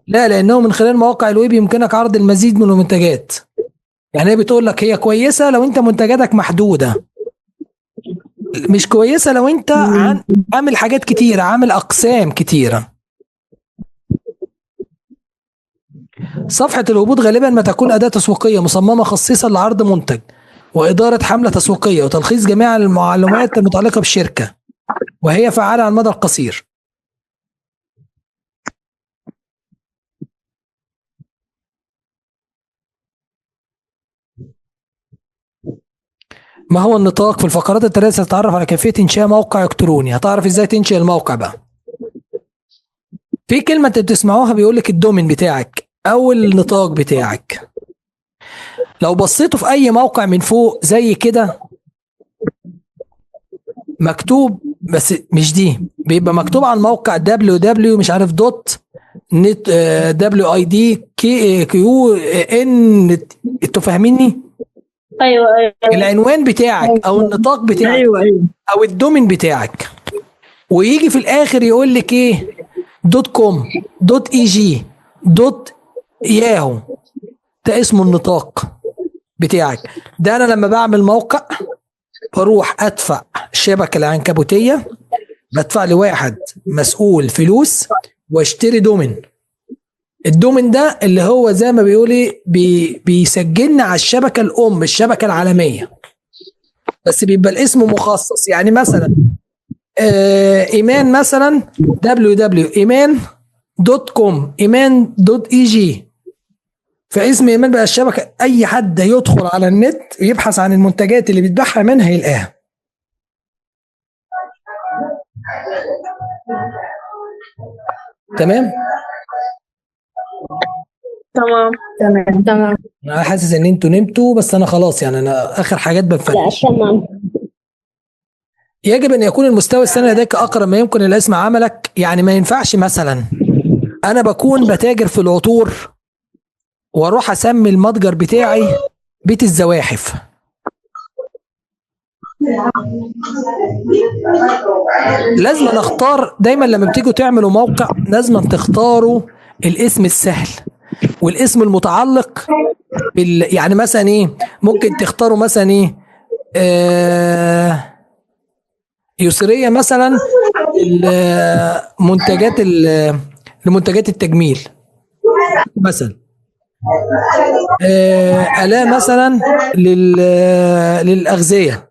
لا، لانه من خلال مواقع الويب يمكنك عرض المزيد من المنتجات. يعني هي بتقول لك هي كويسة لو انت منتجاتك محدودة، مش كويسة لو انت عامل حاجات كتيرة، عامل اقسام كتيرة. صفحة الهبوط غالبا ما تكون أداة تسويقية مصممة خصيصا لعرض منتج وإدارة حملة تسويقية وتلخيص جميع المعلومات المتعلقة بالشركة، وهي فعالة على المدى القصير. ما هو النطاق؟ في الفقرات التالية ستتعرف على كيفية إنشاء موقع إلكتروني. هتعرف إزاي تنشئ الموقع بقى. في كلمه انت بتسمعوها بيقول لك الدومين بتاعك او النطاق بتاعك. لو بصيتوا في اي موقع من فوق زي كده مكتوب، بس مش دي، بيبقى مكتوب على الموقع www مش عارف دوت نت WID كيو ان. انتوا فاهميني؟ ايوه العنوان بتاعك او النطاق بتاعك ايوه او الدومين بتاعك، ويجي في الاخر يقول لك ايه .com .eg .yahoo، ده اسمه النطاق بتاعك. ده انا لما بعمل موقع بروح ادفع الشبكه العنكبوتيه، بدفع لواحد مسؤول فلوس واشتري دومين. الدومين ده اللي هو زي ما بيقولي بيسجلنا على الشبكه الام، الشبكه العالميه، بس بيبقى الاسم مخصص. يعني مثلا ايمان مثلا www.iman.com iman.eg، فاسم ايمان بقى الشبكه، اي حد يدخل على النت ويبحث عن المنتجات اللي بيتباعها ايمان هيلاقيها. تمام تمام. انا حاسس ان انتوا نمتوا، بس انا خلاص يعني انا اخر حاجات لا بنفنش. تمام. يجب ان يكون المستوى السنه لديك اقرب ما يمكن الى اسم عملك. يعني ما ينفعش مثلا انا بكون بتاجر في العطور واروح اسمي المتجر بتاعي بيت الزواحف. لازم نختار دايما لما بتيجوا تعملوا موقع، لازم تختاروا الاسم السهل والاسم المتعلق يعني مثلا ايه، ممكن تختاروا مثلا ايه يسرية مثلا لمنتجات التجميل مثلا، آلاء مثلا للأغذية.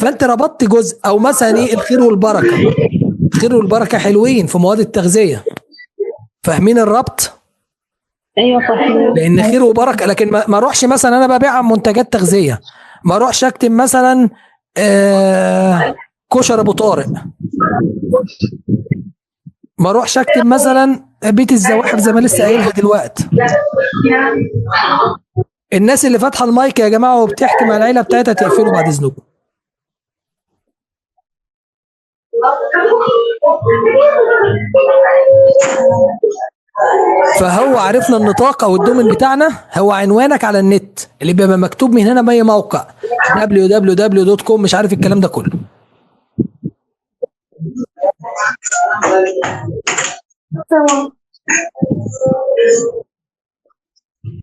فانت ربطت جزء، او مثلا ايه الخير والبركة. الخير والبركة حلوين في مواد التغذية، فاهمين الربط؟ ايوه صحيح. لان خير وبركة. لكن ما اروحش مثلا انا ببيع منتجات تغذية، ما اروحش اكتب مثلا كشر ابو طارق، ما اروحش اكتب مثلا بيت الزواحف زي ما لسه قايلها دلوقتي. الناس اللي فاتحه المايك يا جماعه وبتحكي مع العيله بتاعتها تقفلوا بعد اذنكم. فهو عرفنا النطاق او الدومين بتاعنا هو عنوانك على النت اللي بيبقى مكتوب من هنا باي موقع www.com مش عارف الكلام ده كله.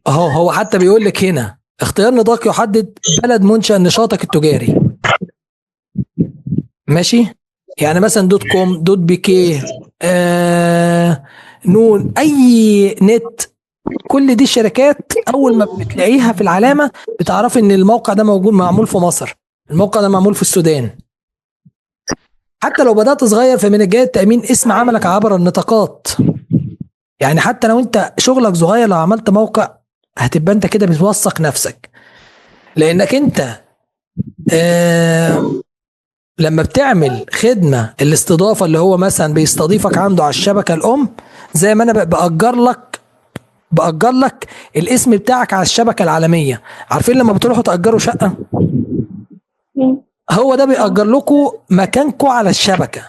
هو حتى بيقول لك هنا اختيار نطاق يحدد بلد منشأ نشاطك التجاري. ماشي، يعني مثلا .com .bk نون، اي نت، كل دي الشركات اول ما بتلاقيها في العلامه بتعرف ان الموقع ده موجود، معمول في مصر، الموقع ده معمول في السودان. حتى لو بدات صغير فمن الجاي تامين اسم عملك عبر النطاقات. يعني حتى لو انت شغلك صغير، لو عملت موقع هتبقى انت كده بتوثق نفسك، لانك انت لما بتعمل خدمه الاستضافه اللي هو مثلا بيستضيفك عنده على الشبكه الام، زي ما انا بأجر لك الاسم بتاعك على الشبكه العالميه. عارفين لما بتروحوا تأجروا شقه، هو ده بيأجر لكم مكانكم على الشبكه.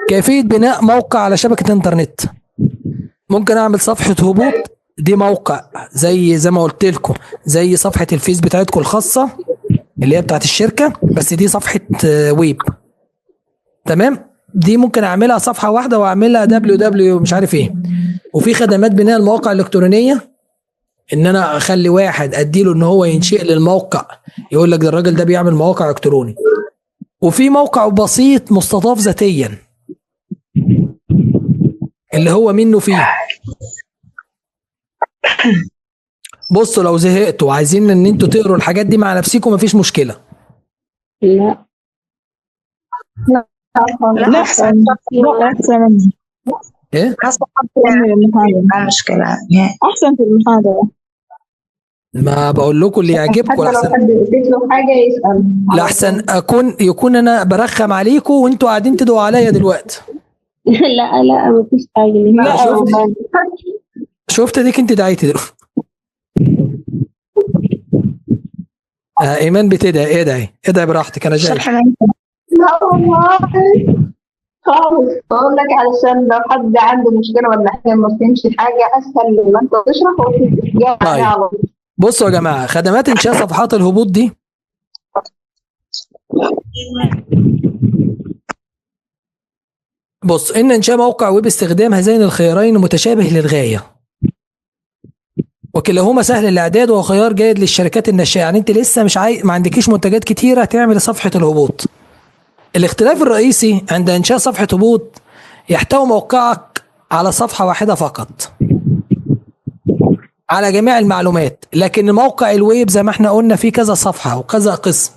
كيفية بناء موقع على شبكة انترنت. ممكن اعمل صفحة هبوط، دي موقع زي ما قلت لكم، زي صفحة الفيس بتاعتكم الخاصة اللي هي بتاعت الشركة، بس دي صفحة ويب. تمام، دي ممكن اعملها صفحة واحدة واعملها www مش عارف ايه. وفي خدمات بناء المواقع الالكترونية، ان انا اخلي واحد اديله ان هو ينشئ للموقع، يقول لك ده الراجل ده بيعمل مواقع الكتروني. وفي موقع بسيط مستضاف ذاتيا اللي هو منه فيه. بصوا لو زهقتوا وعايزين ان انتوا تقروا الحاجات دي مع نفسكم مفيش مشكلة. لا لا ايه أصلا ما مشكلة يعني. أحسن في المحاضرة. ما بقول لكم اللي يعجبكم حتى لو احسن. حد يثبت له حاجة يسأل. لاحسن يكون انا برخم عليكم وانتوا قاعدين تدعوا عليا دلوقتي. لا لا مفيش حاجة. لا شفت ديك انت دعيتي دلوقتي. ايمان بتدعي، ادعي براحتك، انا جاي. لا والله خالص. بقول لك علشان لو حد عنده مشكلة ولا حاجة ما فهمش حاجة، أسهل لما أنت تشرح وتجاوب عليها على طول. بصوا يا جماعه، خدمات انشاء صفحات الهبوط دي بص، ان انشاء موقع ويب استخدام هذين الخيارين متشابه للغايه، وكلاهما سهل الاعداد وهو خيار جيد للشركات الناشئه. يعني انت لسه مش ما عندكيش منتجات كتيره تعمل صفحه الهبوط. الاختلاف الرئيسي عند انشاء صفحه هبوط يحتوي موقعك على صفحه واحده فقط على جميع المعلومات، لكن موقع الويب زي ما احنا قلنا فيه كذا صفحه وكذا قسم.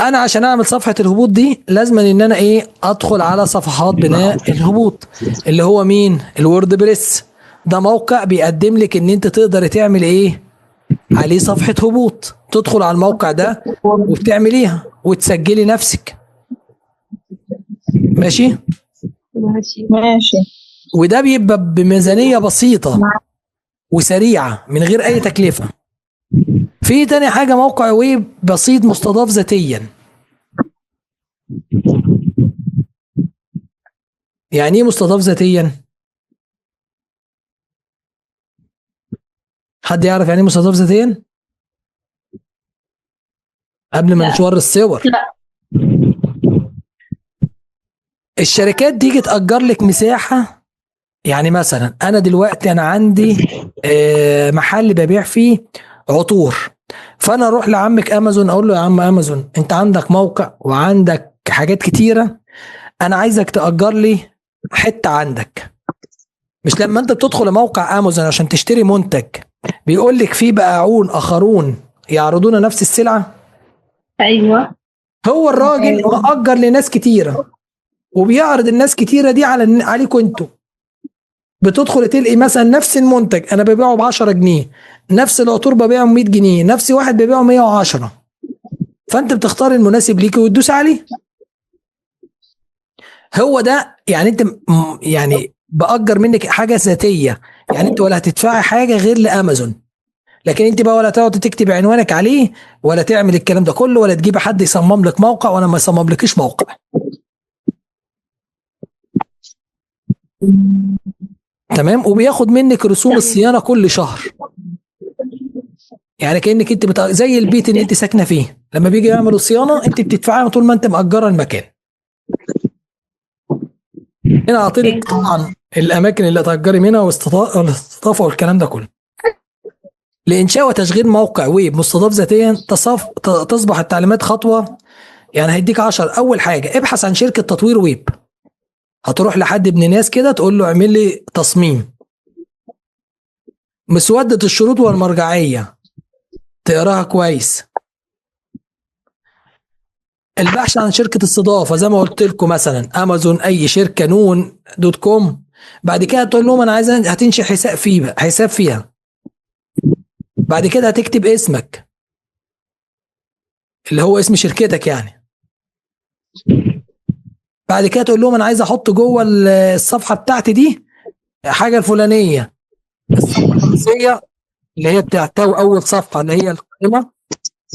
انا عشان اعمل صفحه الهبوط دي لازم ان انا ادخل على صفحات بناء الهبوط اللي هو مين؟ الورد بريس. ده موقع بيقدم لك ان انت تقدر تعمل عليه صفحه هبوط. تدخل على الموقع ده وبتعمليها وتسجلي نفسك. ماشي ماشي. وده بيبقى بميزانيه بسيطه وسريعه من غير اي تكلفه. في تاني حاجة موقع ويب بسيط مستضاف ذاتيا. يعني ايه مستضاف ذاتيا؟ حد يعرف يعني ايه مستضاف ذاتيا؟ قبل ما نشور الصور. لا. الشركات تيجي تأجر لك مساحة. يعني مثلا انا دلوقتي انا عندي محل ببيع فيه عطور، فانا اروح لعمك امازون اقول له يا عم امازون انت عندك موقع وعندك حاجات كتيره، انا عايزك تأجر لي حته عندك. مش لما انت بتدخل موقع امازون عشان تشتري منتج بيقول لك في بائعون اخرون يعرضون نفس السلعه؟ ايوه. هو الراجل مأجر لناس كتيره وبيعرض الناس كتيره دي عليكم انتوا. بتدخل تلاقي مثلا نفس المنتج انا ببيعه ب 10 جنيه، نفس العطور ببيعه ب 100 جنيه، نفس واحد ببيعه 110. فانت بتختار المناسب ليك وتدوس عليه. هو ده يعني انت يعني بأجر منك حاجه ذاتيه. يعني انت ولا هتدفعي حاجه غير لامازون، لكن انت بقى ولا تقعد تكتب عنوانك عليه ولا تعمل الكلام ده كله ولا تجيب حد يصمم لك موقع وانا ما يصمم لكش موقع. تمام. وبياخد منك رسوم الصيانه كل شهر. يعني كانك انت زي البيت اللي انت ساكنه فيه لما بيجي يعملوا صيانه انت بتدفعيها طول ما انت مأجره المكان. هنا اعطيك طبعا الاماكن اللي تأجري منها والاستضافه والكلام ده كله. لانشاء وتشغيل موقع ويب مستضاف ذاتيا تصبح التعليمات خطوه. يعني هيديك 10. اول حاجه ابحث عن شركه تطوير ويب. هتروح لحد ابن ناس كده تقول له اعمل لي تصميم. مسودة الشروط والمرجعيه تقراها كويس. البحث عن شركة استضافة زي ما قلت لكم مثلا امازون، اي شركة noon.com. بعد كده تقول لهم انا عايز هتنشئ حساب فيها. بعد كده هتكتب اسمك اللي هو اسم شركتك يعني. بعد كده تقول لهم انا عايز احط جوه الصفحة بتاعتي دي حاجة الفلانية. الصفحة الرئيسية اللي هي بتحتوي اول صفحة اللي هي القائمة،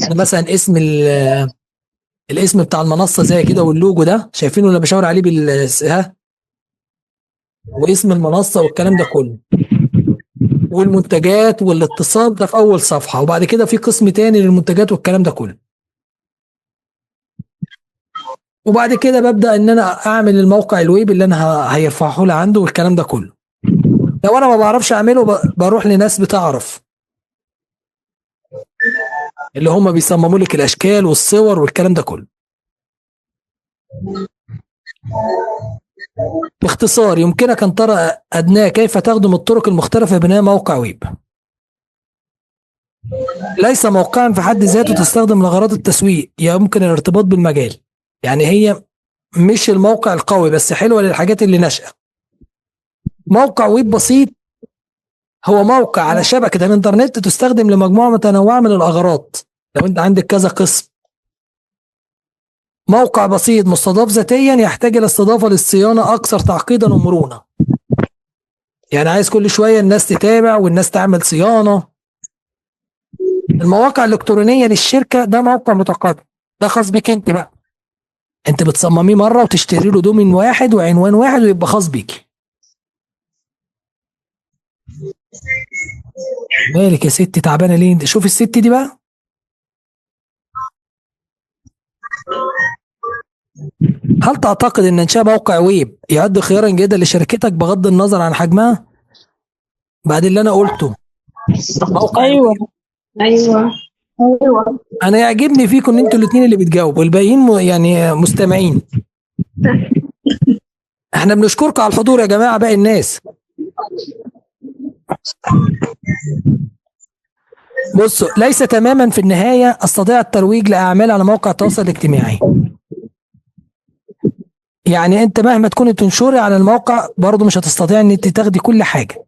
يعني مثلا اسم الاسم بتاع المنصة زي كده واللوجو ده شايفينه اللي بشاور عليه واسم المنصة والكلام ده كله، والمنتجات والاتصال ده في اول صفحة. وبعد كده في قسم تاني للمنتجات والكلام ده كله. وبعد كده ببدأ ان انا اعمل الموقع الويب اللي انا هيرفعه لي عنده والكلام ده كله. لو انا ما بعرفش اعمله بروح لناس بتعرف اللي هم بيصمموا لك الاشكال والصور والكلام ده كله. باختصار يمكنك ان ترى ادناه كيف تخدم الطرق المختلفة لبناء موقع ويب. ليس موقعا في حد ذاته تستخدم لغرض التسويق، يمكن الارتباط بالمجال. يعني هي مش الموقع القوي، بس حلوة للحاجات اللي ناشئة. موقع ويب بسيط هو موقع على شبكة الإنترنت تستخدم لمجموعة متنوعة من الأغراض لو أنت عندك كذا قسم. موقع بسيط مستضاف ذاتيا يحتاج إلى استضافة للصيانة أكثر تعقيدا ومرونة. يعني عايز كل شوية الناس تتابع والناس تعمل صيانة. المواقع الإلكترونية للشركة ده موقع متقدم، ده خاص بيك أنت بقى. أنت بتصمميه مرة وتشتري له دومين واحد وعنوان واحد ويبقى خاص بيك. مالك يا ستي تعبانة ليه؟ شوف الست دي بقى. هل تعتقد ان انشاء موقع ويب يعد خيارا جيدا لشركتك بغض النظر عن حجمها؟ بعد اللي انا قلته. موقع ايوه ايوه ايوه انا يعجبني فيكم ان انتوا الاثنين اللي بتجاوبوا، الباقيين يعني مستمعين. احنا بنشكركم على الحضور يا جماعة باقي الناس. بصوا، ليس تماما في النهاية استطيع الترويج لأعمال على موقع التواصل الاجتماعي. يعني انت مهما تكوني تنشري على الموقع برضو مش هتستطيع ان انت تاخدي كل حاجة.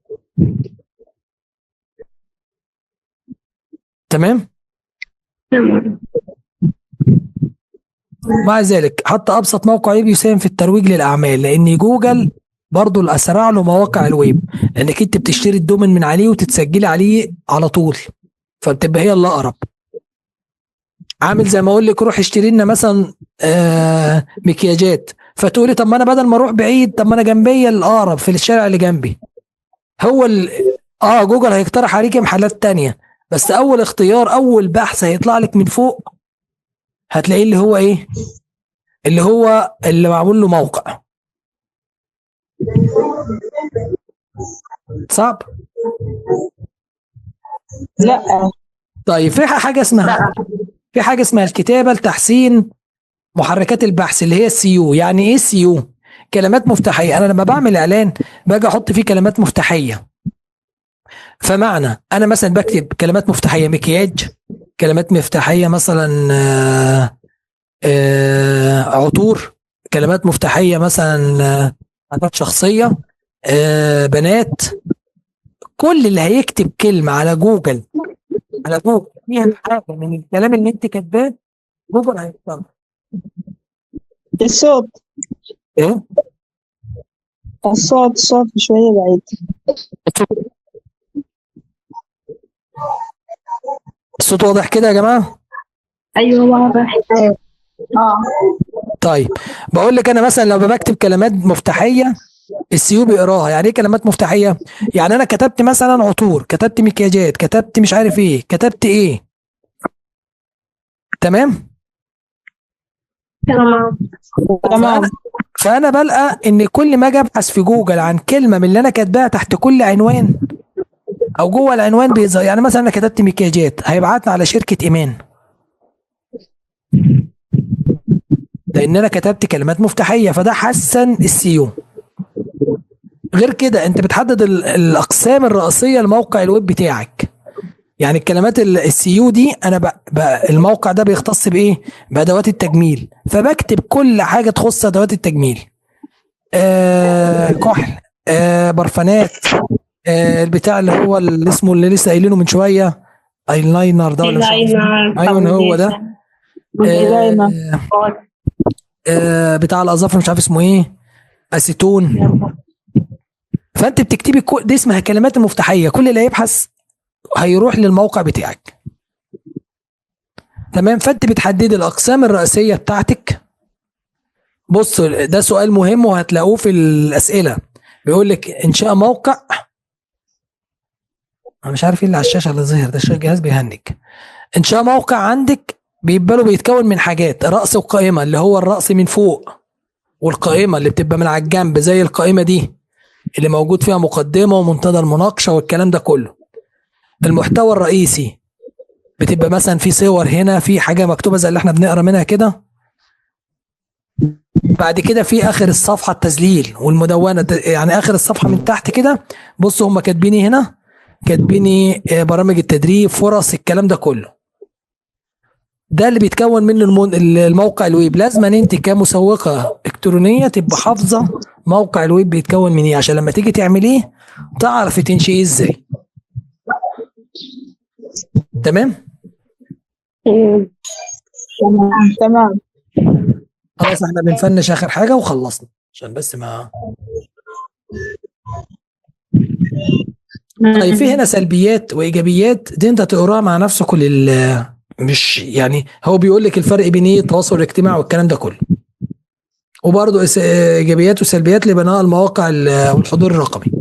تمام؟ مع ذلك حتى ابسط موقع ويب يساهم في الترويج للأعمال، لان جوجل برضو الاسرع له مواقع الويب، لانك انت بتشتري الدومين من عليه وتتسجلي عليه على طول، فبتبقى هي اللي اقرب. عامل زي ما اقول لك روح اشتري لنا مثلا مكياجات، فتقولي طب ما انا بدل ما اروح بعيد، طب ما انا جنبي الاقرب في الشارع اللي جنبي. هو جوجل هيقترح عليكي محلات تانية، بس اول اختيار اول بحث هيطلع لك من فوق هتلاقيه اللي هو ايه، اللي معمول له موقع. صعب؟ لا. طيب في حاجه اسمها الكتابه لتحسين محركات البحث اللي هي السيو. يعني ايه السيو؟ كلمات مفتاحيه. انا لما بعمل اعلان باجي احط فيه كلمات مفتاحيه، فمعنى انا مثلا بكتب كلمات مفتاحيه مكياج، كلمات مفتاحيه مثلا عطور، كلمات مفتاحيه مثلا عادات شخصيه، بنات. كل اللي هيكتب كلمه على جوجل فيها حاجه من الكلام اللي انت كاتباه جوجل هيختار. الصوت ايه؟ الصوت شوية بعيد. الصوت واضح كده يا جماعه؟ ايوه واضح. طيب بقول لك انا مثلا لو بكتب كلمات مفتاحيه السيو بيقراها. يعني ايه كلمات مفتاحيه؟ يعني انا كتبت مثلا عطور، كتبت مكياجات، كتبت مش عارف ايه، كتبت ايه. تمام. فانا بلقى ان كل ما اجي ابحث في جوجل عن كلمه من اللي انا كاتباها تحت كل عنوان او جوه العنوان بيظهر. يعني مثلا انا كتبت مكياجات هيبعتنا على شركه ايمان، لان انا كتبت كلمات مفتاحيه، فده حسن السيو. غير كده انت بتحدد الاقسام الرئيسيه لموقع الويب بتاعك. يعني الكلمات السيو دي انا الموقع ده بيختص بايه؟ بادوات التجميل، فبكتب كل حاجه تخص ادوات التجميل. كحل، برفانات، البتاع اللي هو اللي اسمه اللي لسه قايلينه من شويه، ايلاينر ده ولا مش عارف. ايوه هو ده. بتاع الاظافر مش عارف اسمه ايه، اسيتون. فانت بتكتبي دي اسمها كلمات المفتاحيه. كل اللي هيبحث هيروح للموقع بتاعك. تمام. فانت بتحددي الاقسام الرئيسيه بتاعتك. بص ده سؤال مهم وهتلاقوه في الاسئله، بيقول لك انشاء موقع. انا مش عارف ايه اللي على الشاشه اللي ظهر ده، الجهاز بيهنج. انشاء موقع عندك بيتكون من حاجات: رأس وقائمه، اللي هو الرأس من فوق، والقائمه اللي بتبقى من على الجنب زي القائمه دي اللي موجود فيها مقدمه ومنتدى المناقشه والكلام ده كله. المحتوى الرئيسي بتبقى مثلا في صور، هنا في حاجه مكتوبه زي اللي احنا بنقرا منها كده. بعد كده في اخر الصفحه التذليل والمدونه، يعني اخر الصفحه من تحت كده. بصوا هم كاتبيني هنا، كاتبيني برامج التدريب، فرص، الكلام ده كله. ده اللي بيتكون منه الموقع الويب. لازم ان انت كمسوقه الكترونيه تبقى حافظه موقع الويب بيتكون من ايه، عشان لما تيجي تعمليه تعرف تنشئيه ازاي. تمام تمام. خلاص احنا بنفنش اخر حاجه وخلصنا عشان بس ما. طيب في هنا سلبيات وايجابيات، دي انت تقراها مع نفسك. مش يعني هو بيقول لك الفرق بين ايه التواصل الاجتماعي والكلام ده كله، وبرضه ايجابيات وسلبيات لبناء المواقع والحضور الرقمي.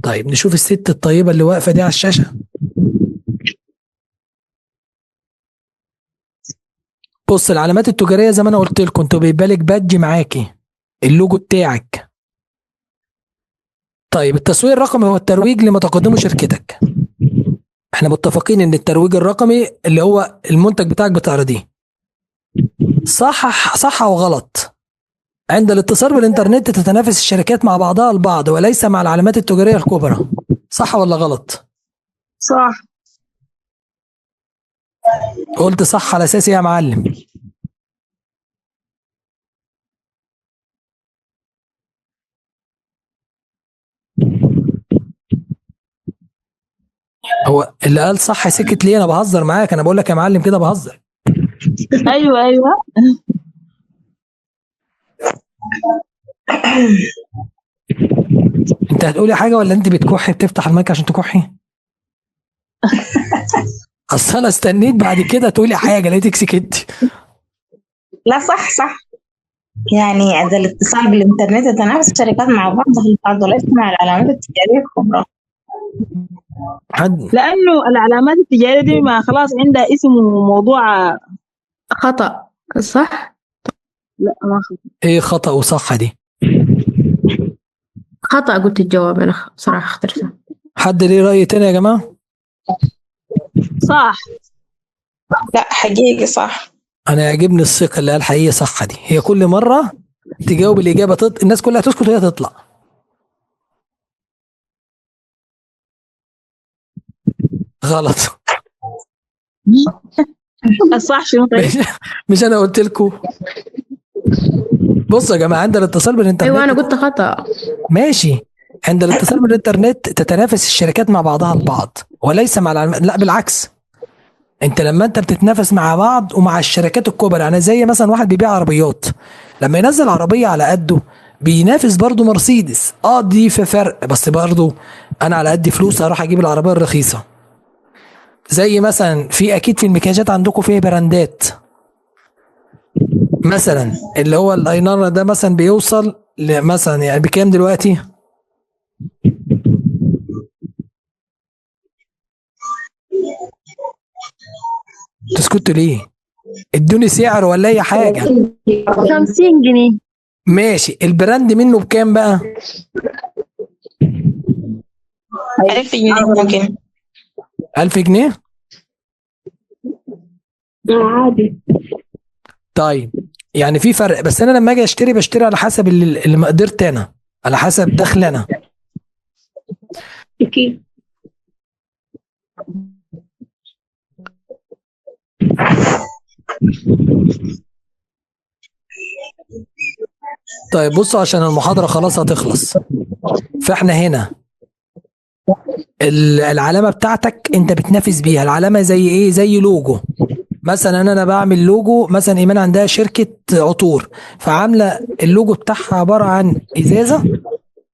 طيب نشوف الست الطيبه اللي واقفه دي على الشاشه. بص العلامات التجاريه زي ما انا قلت لكم، انتوا بيبقى لك بادج معاكي اللوجو بتاعك. طيب التسويق الرقمي هو الترويج لما تقدمه شركتك. احنا متفقين ان الترويج الرقمي اللي هو المنتج بتاعك بتعرضيه. صح وغلط. عند الاتصال بالانترنت تتنافس الشركات مع بعضها البعض وليس مع العلامات التجاريه الكبرى. صح ولا غلط؟ صح. قلت صح على اساس ايه يا معلم؟ هو اللي قال صح سكت ليه؟ انا بهزر معاك، انا بقول لك يا معلم كده بهزر. ايوه انت هتقولي حاجه ولا انت بتكحي بتفتح المايك عشان تكحي؟ اصل انا استنيت بعد كده تقولي حاجه لقيتك سكتي. لا صح. يعني عند الاتصال بالإنترنت تتنافس الشركات مع بعضها البعض وليس مع العلامات التجارية الكبرى. لأنه العلامات التجارية دي ما خلاص عندها اسم وموضوع خطأ. صح؟ لا ما خطأ. ايه خطأ وصح دي؟ خطأ قلت الجواب، أنا صراحة اخترتها. حد ليه رأي تاني يا جماعة؟ صح. لا حقيقي صح. أنا يعجبني الثقة اللي قال حقيقي صح دي. هي كل مرة تجاوب الإجابة الناس كلها تسكت وهي تطلع. غلط. الصح شنو طيب؟ مش أنا قلت لكم. بصوا يا جماعة، عند الاتصال بالإنترنت. أيوة أنا قلت خطأ. ماشي. عند الاتصال بالإنترنت تتنافس الشركات مع بعضها البعض وليس مع لا بالعكس. انت لما انت بتتنافس مع بعض ومع الشركات الكبرى، يعني زي مثلا واحد بيبيع عربيات لما ينزل عربيه على قده بينافس برضه مرسيدس. دي في فرق، بس برضه انا على قد فلوس هروح اجيب العربيه الرخيصه. زي مثلا في اكيد في المكياجات عندكم فيه براندات، مثلا اللي هو الاينر ده مثلا بيوصل مثلا يعني بكام دلوقتي؟ تسكتوا ليه؟ ادوني سعر ولا اي حاجه. 50 جنيه. ماشي. البراند منه بكام بقى؟ 1000 جنيه ممكن. 1000 جنيه؟ عادي. طيب يعني في فرق، بس انا لما اجي اشتري بشتري على حسب اللي مقدرتي انا، على حسب دخل انا. أكيد. طيب بصوا عشان المحاضرة خلاص هتخلص، فاحنا هنا العلامة بتاعتك انت بتنافس بيها. العلامة زي ايه؟ زي لوجو. مثلا انا بعمل لوجو، مثلا ايمان عندها شركة عطور فعاملة اللوجو بتاعها عبارة عن ازازة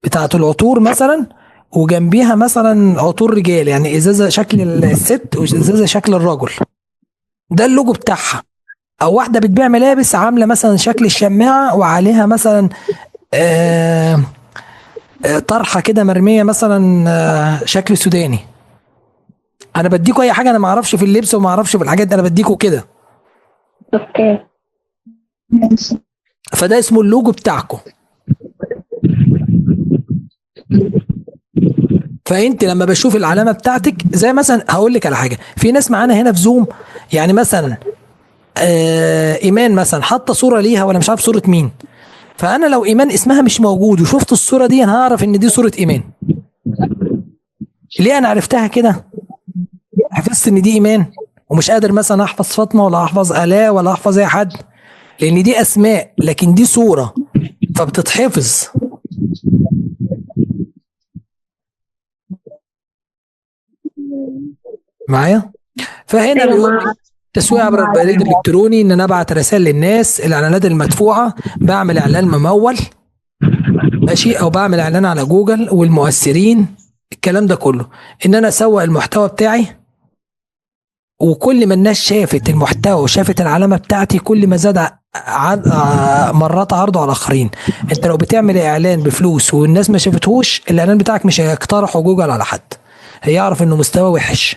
بتاعت العطور مثلا، وجنبيها مثلا عطور رجال، يعني ازازة شكل الست وازازة شكل الرجل. ده اللوجو بتاعها. او واحده بتبيع ملابس عامله مثلا شكل الشماعه وعليها مثلا طرحه كده مرميه مثلا شكل سوداني. انا بديكوا اي حاجه، انا ما اعرفش في اللبس وما اعرفش في الحاجات دي، انا بديكوا كده. اوكي. فده اسمه اللوجو بتاعكم. فانت لما بشوف العلامه بتاعتك، زي مثلا هقول لك على حاجه، في ناس معانا هنا في زوم، يعني مثلا ايمان مثلا حاطه صوره ليها ولا مش عارف صوره مين، فانا لو ايمان اسمها مش موجود وشفت الصوره دي انا هعرف ان دي صوره ايمان. ليه انا عرفتها كده؟ حفظت ان دي ايمان ومش قادر مثلا احفظ فاطمه ولا احفظ الاء ولا احفظ اي حد، لان دي اسماء لكن دي صوره فبتتحفظ. معايا؟ فهنا بيقول تسويق عبر البريد الالكتروني، ان انا ابعت رسائل للناس، الاعلانات المدفوعه، بعمل اعلان ممول ماشي، او بعمل اعلان على جوجل والمؤثرين، الكلام ده كله، ان انا اسوق المحتوى بتاعي. وكل ما الناس شافت المحتوى وشافت العلامه بتاعتي كل ما زاد مرات عرضه على الاخرين. انت لو بتعمل اعلان بفلوس والناس ما شافتهوش، الاعلان بتاعك مش هيقترحه جوجل على حد، هيعرف انه مستوى وحش.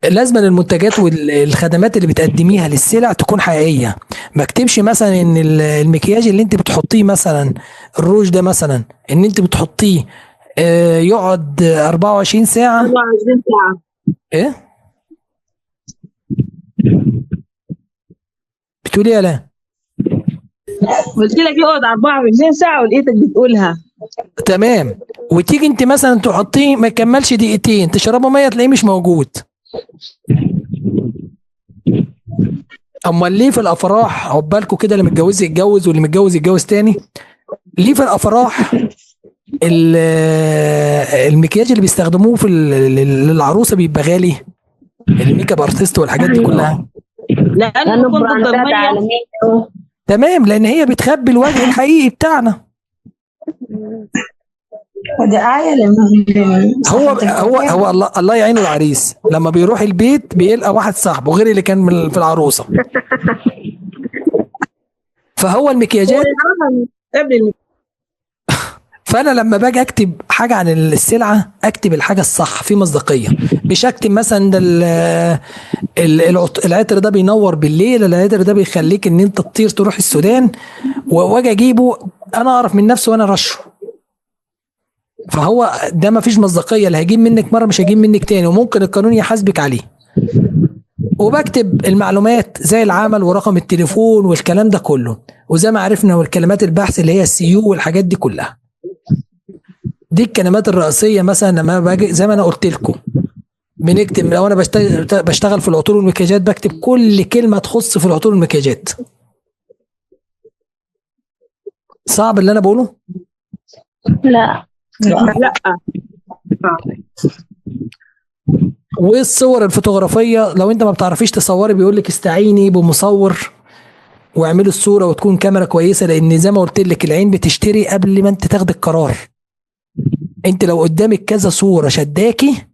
لازم المنتجات والخدمات اللي بتقدميها للسلع تكون حقيقيه. ما اكتبش مثلا ان المكياج اللي انت بتحطيه مثلا، الروج ده مثلا، ان انت بتحطيه يقعد 24 ساعه. 24 ساعة. ايه بتقولي يا لا؟ قلت لك يقعد 24 ساعة ولقيتك بتقولها. تمام. وتيجي انت مثلا تحطيه ما يكملش دقيقتين، تشربه ميه تلاقيه مش موجود. امال ليه في الافراح عقبالكم كده، اللي متجوز يتجوز واللي متجوز يتجوز تاني، ليه في الافراح المكياج اللي بيستخدموه في للعروسه بيبقى غالي، الميك اب ارتست والحاجات دي كلها؟ لأنه بيكون ضد المية. تمام، لان هي بتخبي الوجه الحقيقي بتاعنا. ودي آية هو الله يعينه العريس لما بيروح البيت بيلقى واحد صاحبه غير اللي كان في العروسه. فهو المكياجات. فانا لما باجي اكتب حاجه عن السلعه اكتب الحاجه الصح في مصداقيه، مش اكتب مثلا ده العطر ده بينور بالليل، العطر ده بيخليك ان انت تطير تروح السودان، واجي اجيبه انا اعرف من نفسي وانا رشه. فهو ده ما فيش مصداقيه، اللي هيجيب منك مره مش هيجيب منك تاني، وممكن القانون يحاسبك عليه. وبكتب المعلومات زي العمل ورقم التليفون والكلام ده كله، وزي ما عرفنا والكلمات البحث اللي هي السيو والحاجات دي كلها. دي الكلمات الرئيسيه. مثلا لما باجي زي ما انا قلت لكم بنكتب، لو انا بشتغل في العطور والمكياجات بكتب كل كلمه تخص في العطور والمكياجات. صعب اللي انا بقوله؟ لا. والصور الفوتوغرافيه لو انت ما بتعرفيش تصوري بيقول لك استعيني بمصور واعملي الصوره وتكون كاميرا كويسه، لان زي ما قلت لك العين بتشتري قبل ما انت تاخد القرار. انت لو قدامك كذا صوره شداكي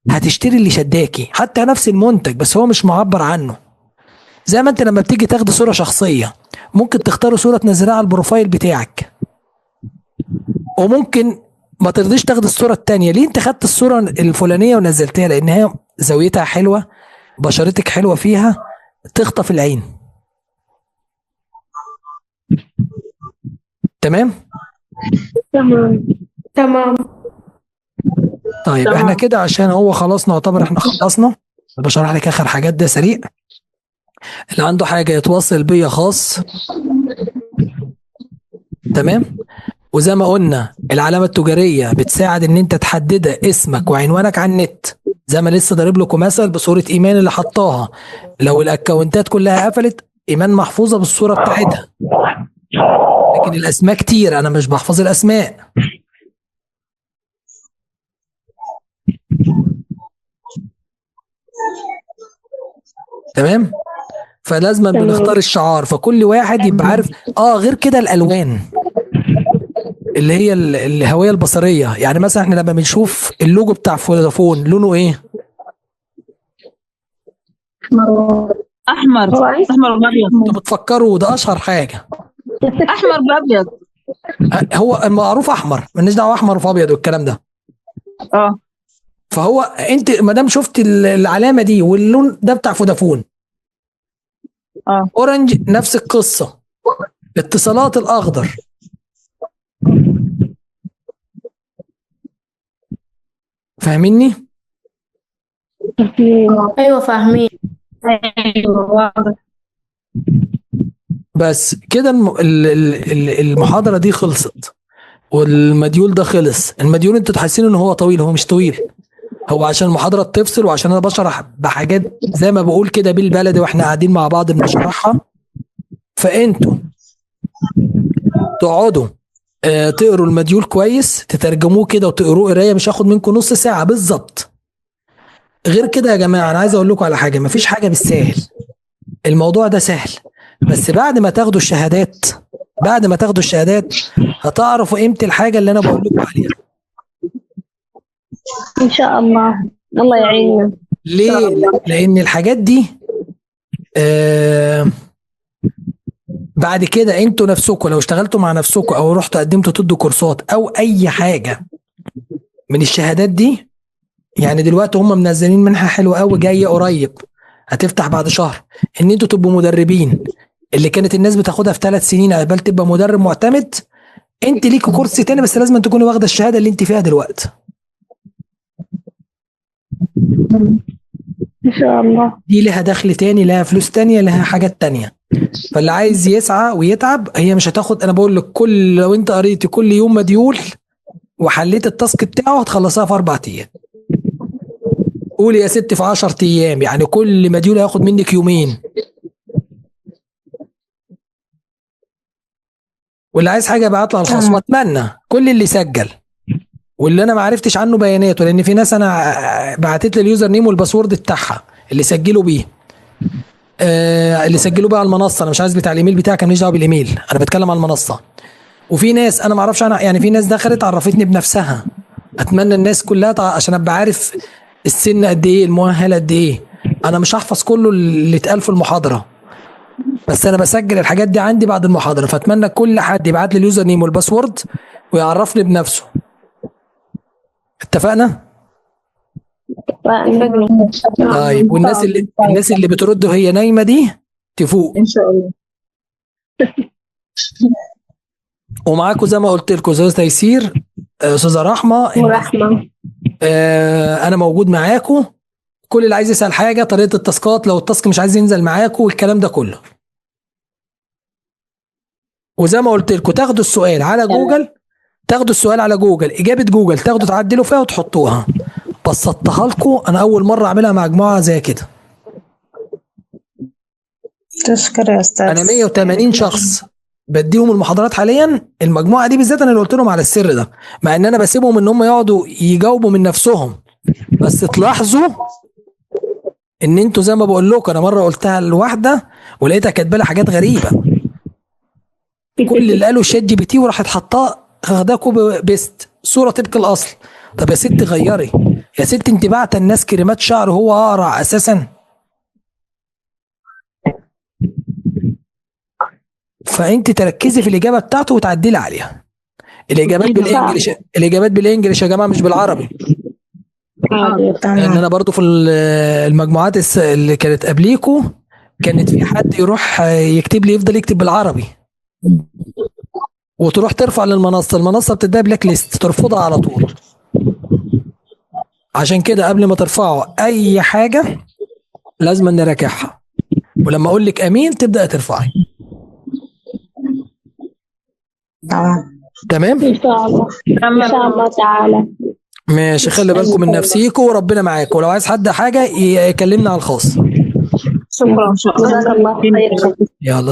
هتشتري اللي شداكي، حتى نفس المنتج بس هو مش معبر عنه. زي ما انت لما بتيجي تاخد صوره شخصيه ممكن تختار صوره تنزلها على البروفايل بتاعك، وممكن ما ترضيش تاخد الصوره التانية. ليه انت خدت الصوره الفلانيه ونزلتها؟ لان هي زاويتها حلوه، بشرتك حلوه فيها، تخطف العين. تمام. طيب احنا كده عشان هو خلاص نعتبر احنا خلصنا. بشرح لك اخر حاجات ده سريع. اللي عنده حاجه يتواصل بيا خاص. تمام. وزي ما قلنا العلامه التجاريه بتساعد ان انت تحدد اسمك وعنوانك على النت، زي ما لسه ضارب لكم مثل بصوره ايمان اللي حطاها. لو الاكونتات كلها قفلت ايمان محفوظه بالصوره بتاعتها، لكن الاسماء كتير انا مش بحفظ الاسماء. تمام. فلازم بنختار الشعار، فكل واحد يبقى عارف. غير كده الالوان اللي هي الهويه البصريه. يعني مثلا احنا لما بنشوف اللوجو بتاع فودافون لونه ايه؟ احمر وابيض. انتوا بتفكروا ده اشهر حاجه. احمر بابيض. هو المعروف احمر، مالناش دعوه احمر وابيض والكلام ده. فهو انت ما دام شفت العلامه دي واللون ده بتاع فودافون. اورنج نفس القصه. اتصالات الاخضر. فاهميني؟ ايوه فاهمين. بس كده المحاضره دي خلصت. والمديول ده خلص. المديول انتوا تحسين ان هو طويل، هو مش طويل، هو عشان المحاضرة تفصل وعشان انا بشرح بحاجات زي ما بقول كده بالبلدي واحنا قاعدين مع بعض بنشرحها. فانتوا تقعدوا تقروا المديول كويس، تترجموه كده وتقروه قرايه، مش هاخد منكم نص ساعه بالظبط. غير كده يا جماعه انا عايز اقول لكم على حاجه، مفيش حاجه بالسهل، الموضوع ده سهل، بس بعد ما تاخدوا الشهادات هتعرفوا قيمه الحاجه اللي انا بقول لكم عليها إن شاء الله. الله يعيننا. ليه؟ لان الحاجات دي بعد كده انتوا نفسكم لو اشتغلتوا مع نفسكم او رحتوا قدمتوا تدوا كورسات او اي حاجه من الشهادات دي، يعني دلوقتي هم منزلين منحه حلوه قوي جايه قريب هتفتح بعد شهر، ان انتوا تبقوا مدربين، اللي كانت الناس بتاخدها في 3 سنين عقبال تبقى مدرب معتمد. انت ليك كورس تاني بس لازم تكوني واخده الشهاده اللي انت فيها دلوقتي. إن شاء الله. دي لها دخل تاني، لها فلوس تانية، لها حاجات تانية. فاللي عايز يسعى ويتعب، هي مش هتاخد، انا بقول لك لو انت قريتي كل يوم مديول وحليت التاسك بتاعه هتخلصها في 4 ايام. قولي يا ست في 10 ايام، يعني كل مديول هياخد منك يومين. واللي عايز حاجه يبعت لها الخاص. واتمنى كل اللي سجل واللي انا ما عرفتش عنه بياناته، لان في ناس انا بعتت لي اليوزر نيم والباسورد بتاعها اللي سجلوا بيه، اللي سجلوا بقى على المنصه. انا مش عايز بتاع الايميل بتاعك، ماليش دعوه بالايميل، انا بتكلم على المنصه. وفي ناس انا ما اعرفش عنها، يعني في ناس دخلت عرفتني بنفسها. اتمنى الناس كلها عشان ابقى عارف السن قد ايه، المؤهل قد ايه. انا مش هحفظ كله اللي اتقال في المحاضره، بس انا بسجل الحاجات دي عندي بعد المحاضره. فاتمنى كل حد يبعت لي اليوزر نيم والباسورد ويعرفني بنفسه. اتفقنا؟ طيب. والناس اللي بترد وهي نايمه دي تفوق ان شاء الله. ومعاكم زي ما قلت لكم استاذ تيسير، استاذه رحمه ورحمه. انا موجود معاكم. كل اللي عايز يسال حاجه، طريقه التاسكات، لو التاسك مش عايز ينزل معاكم والكلام ده كله. وزي ما قلت لكم تاخدوا السؤال على جوجل، اجابه جوجل تاخدوا تعدلوا فيها وتحطوها. بسطتها لكم، انا اول مره اعملها مع مجموعه زي كده. تشكر يا استاذ. انا 180 شخص بديهم المحاضرات حاليا، المجموعه دي بالذات انا اللي قلت لهم على السر ده، مع ان انا بسيبهم ان هم يقعدوا يجاوبوا من نفسهم. بس تلاحظوا ان انتوا زي ما بقول لكم، انا مره قلتها لواحده ولقيتها كاتبه لي حاجات غريبه. كل اللي قالوا شات جي بي تي وراحت حطاه واخداه كوبي بيست صوره طبق الاصل. طب يا ست غيري، يا ست انت بعت الناس كريمات شعر هو اقرع اساسا. فانت تركزي في الاجابه بتاعته وتعدلي عليها. الاجابات بالانجلش يا جماعه، مش بالعربي. لان انا برضو في المجموعات اللي كانت قبليكوا كانت في حد يروح يكتب لي، يفضل يكتب بالعربي وتروح ترفع المنصه بتديها بلاك ليست، ترفضها على طول. عشان كده قبل ما ترفعوا اي حاجه لازم نراجعها، ولما اقول لك امين تبدا ترفعي. تمام ان شاء الله. ان شاء الله تعالى. ماشي. خلي بالكم من نفسيكم وربنا معاكم. ولو عايز حد حاجه يكلمنا على الخاص. شكرا. جزاك الله خير. يلا.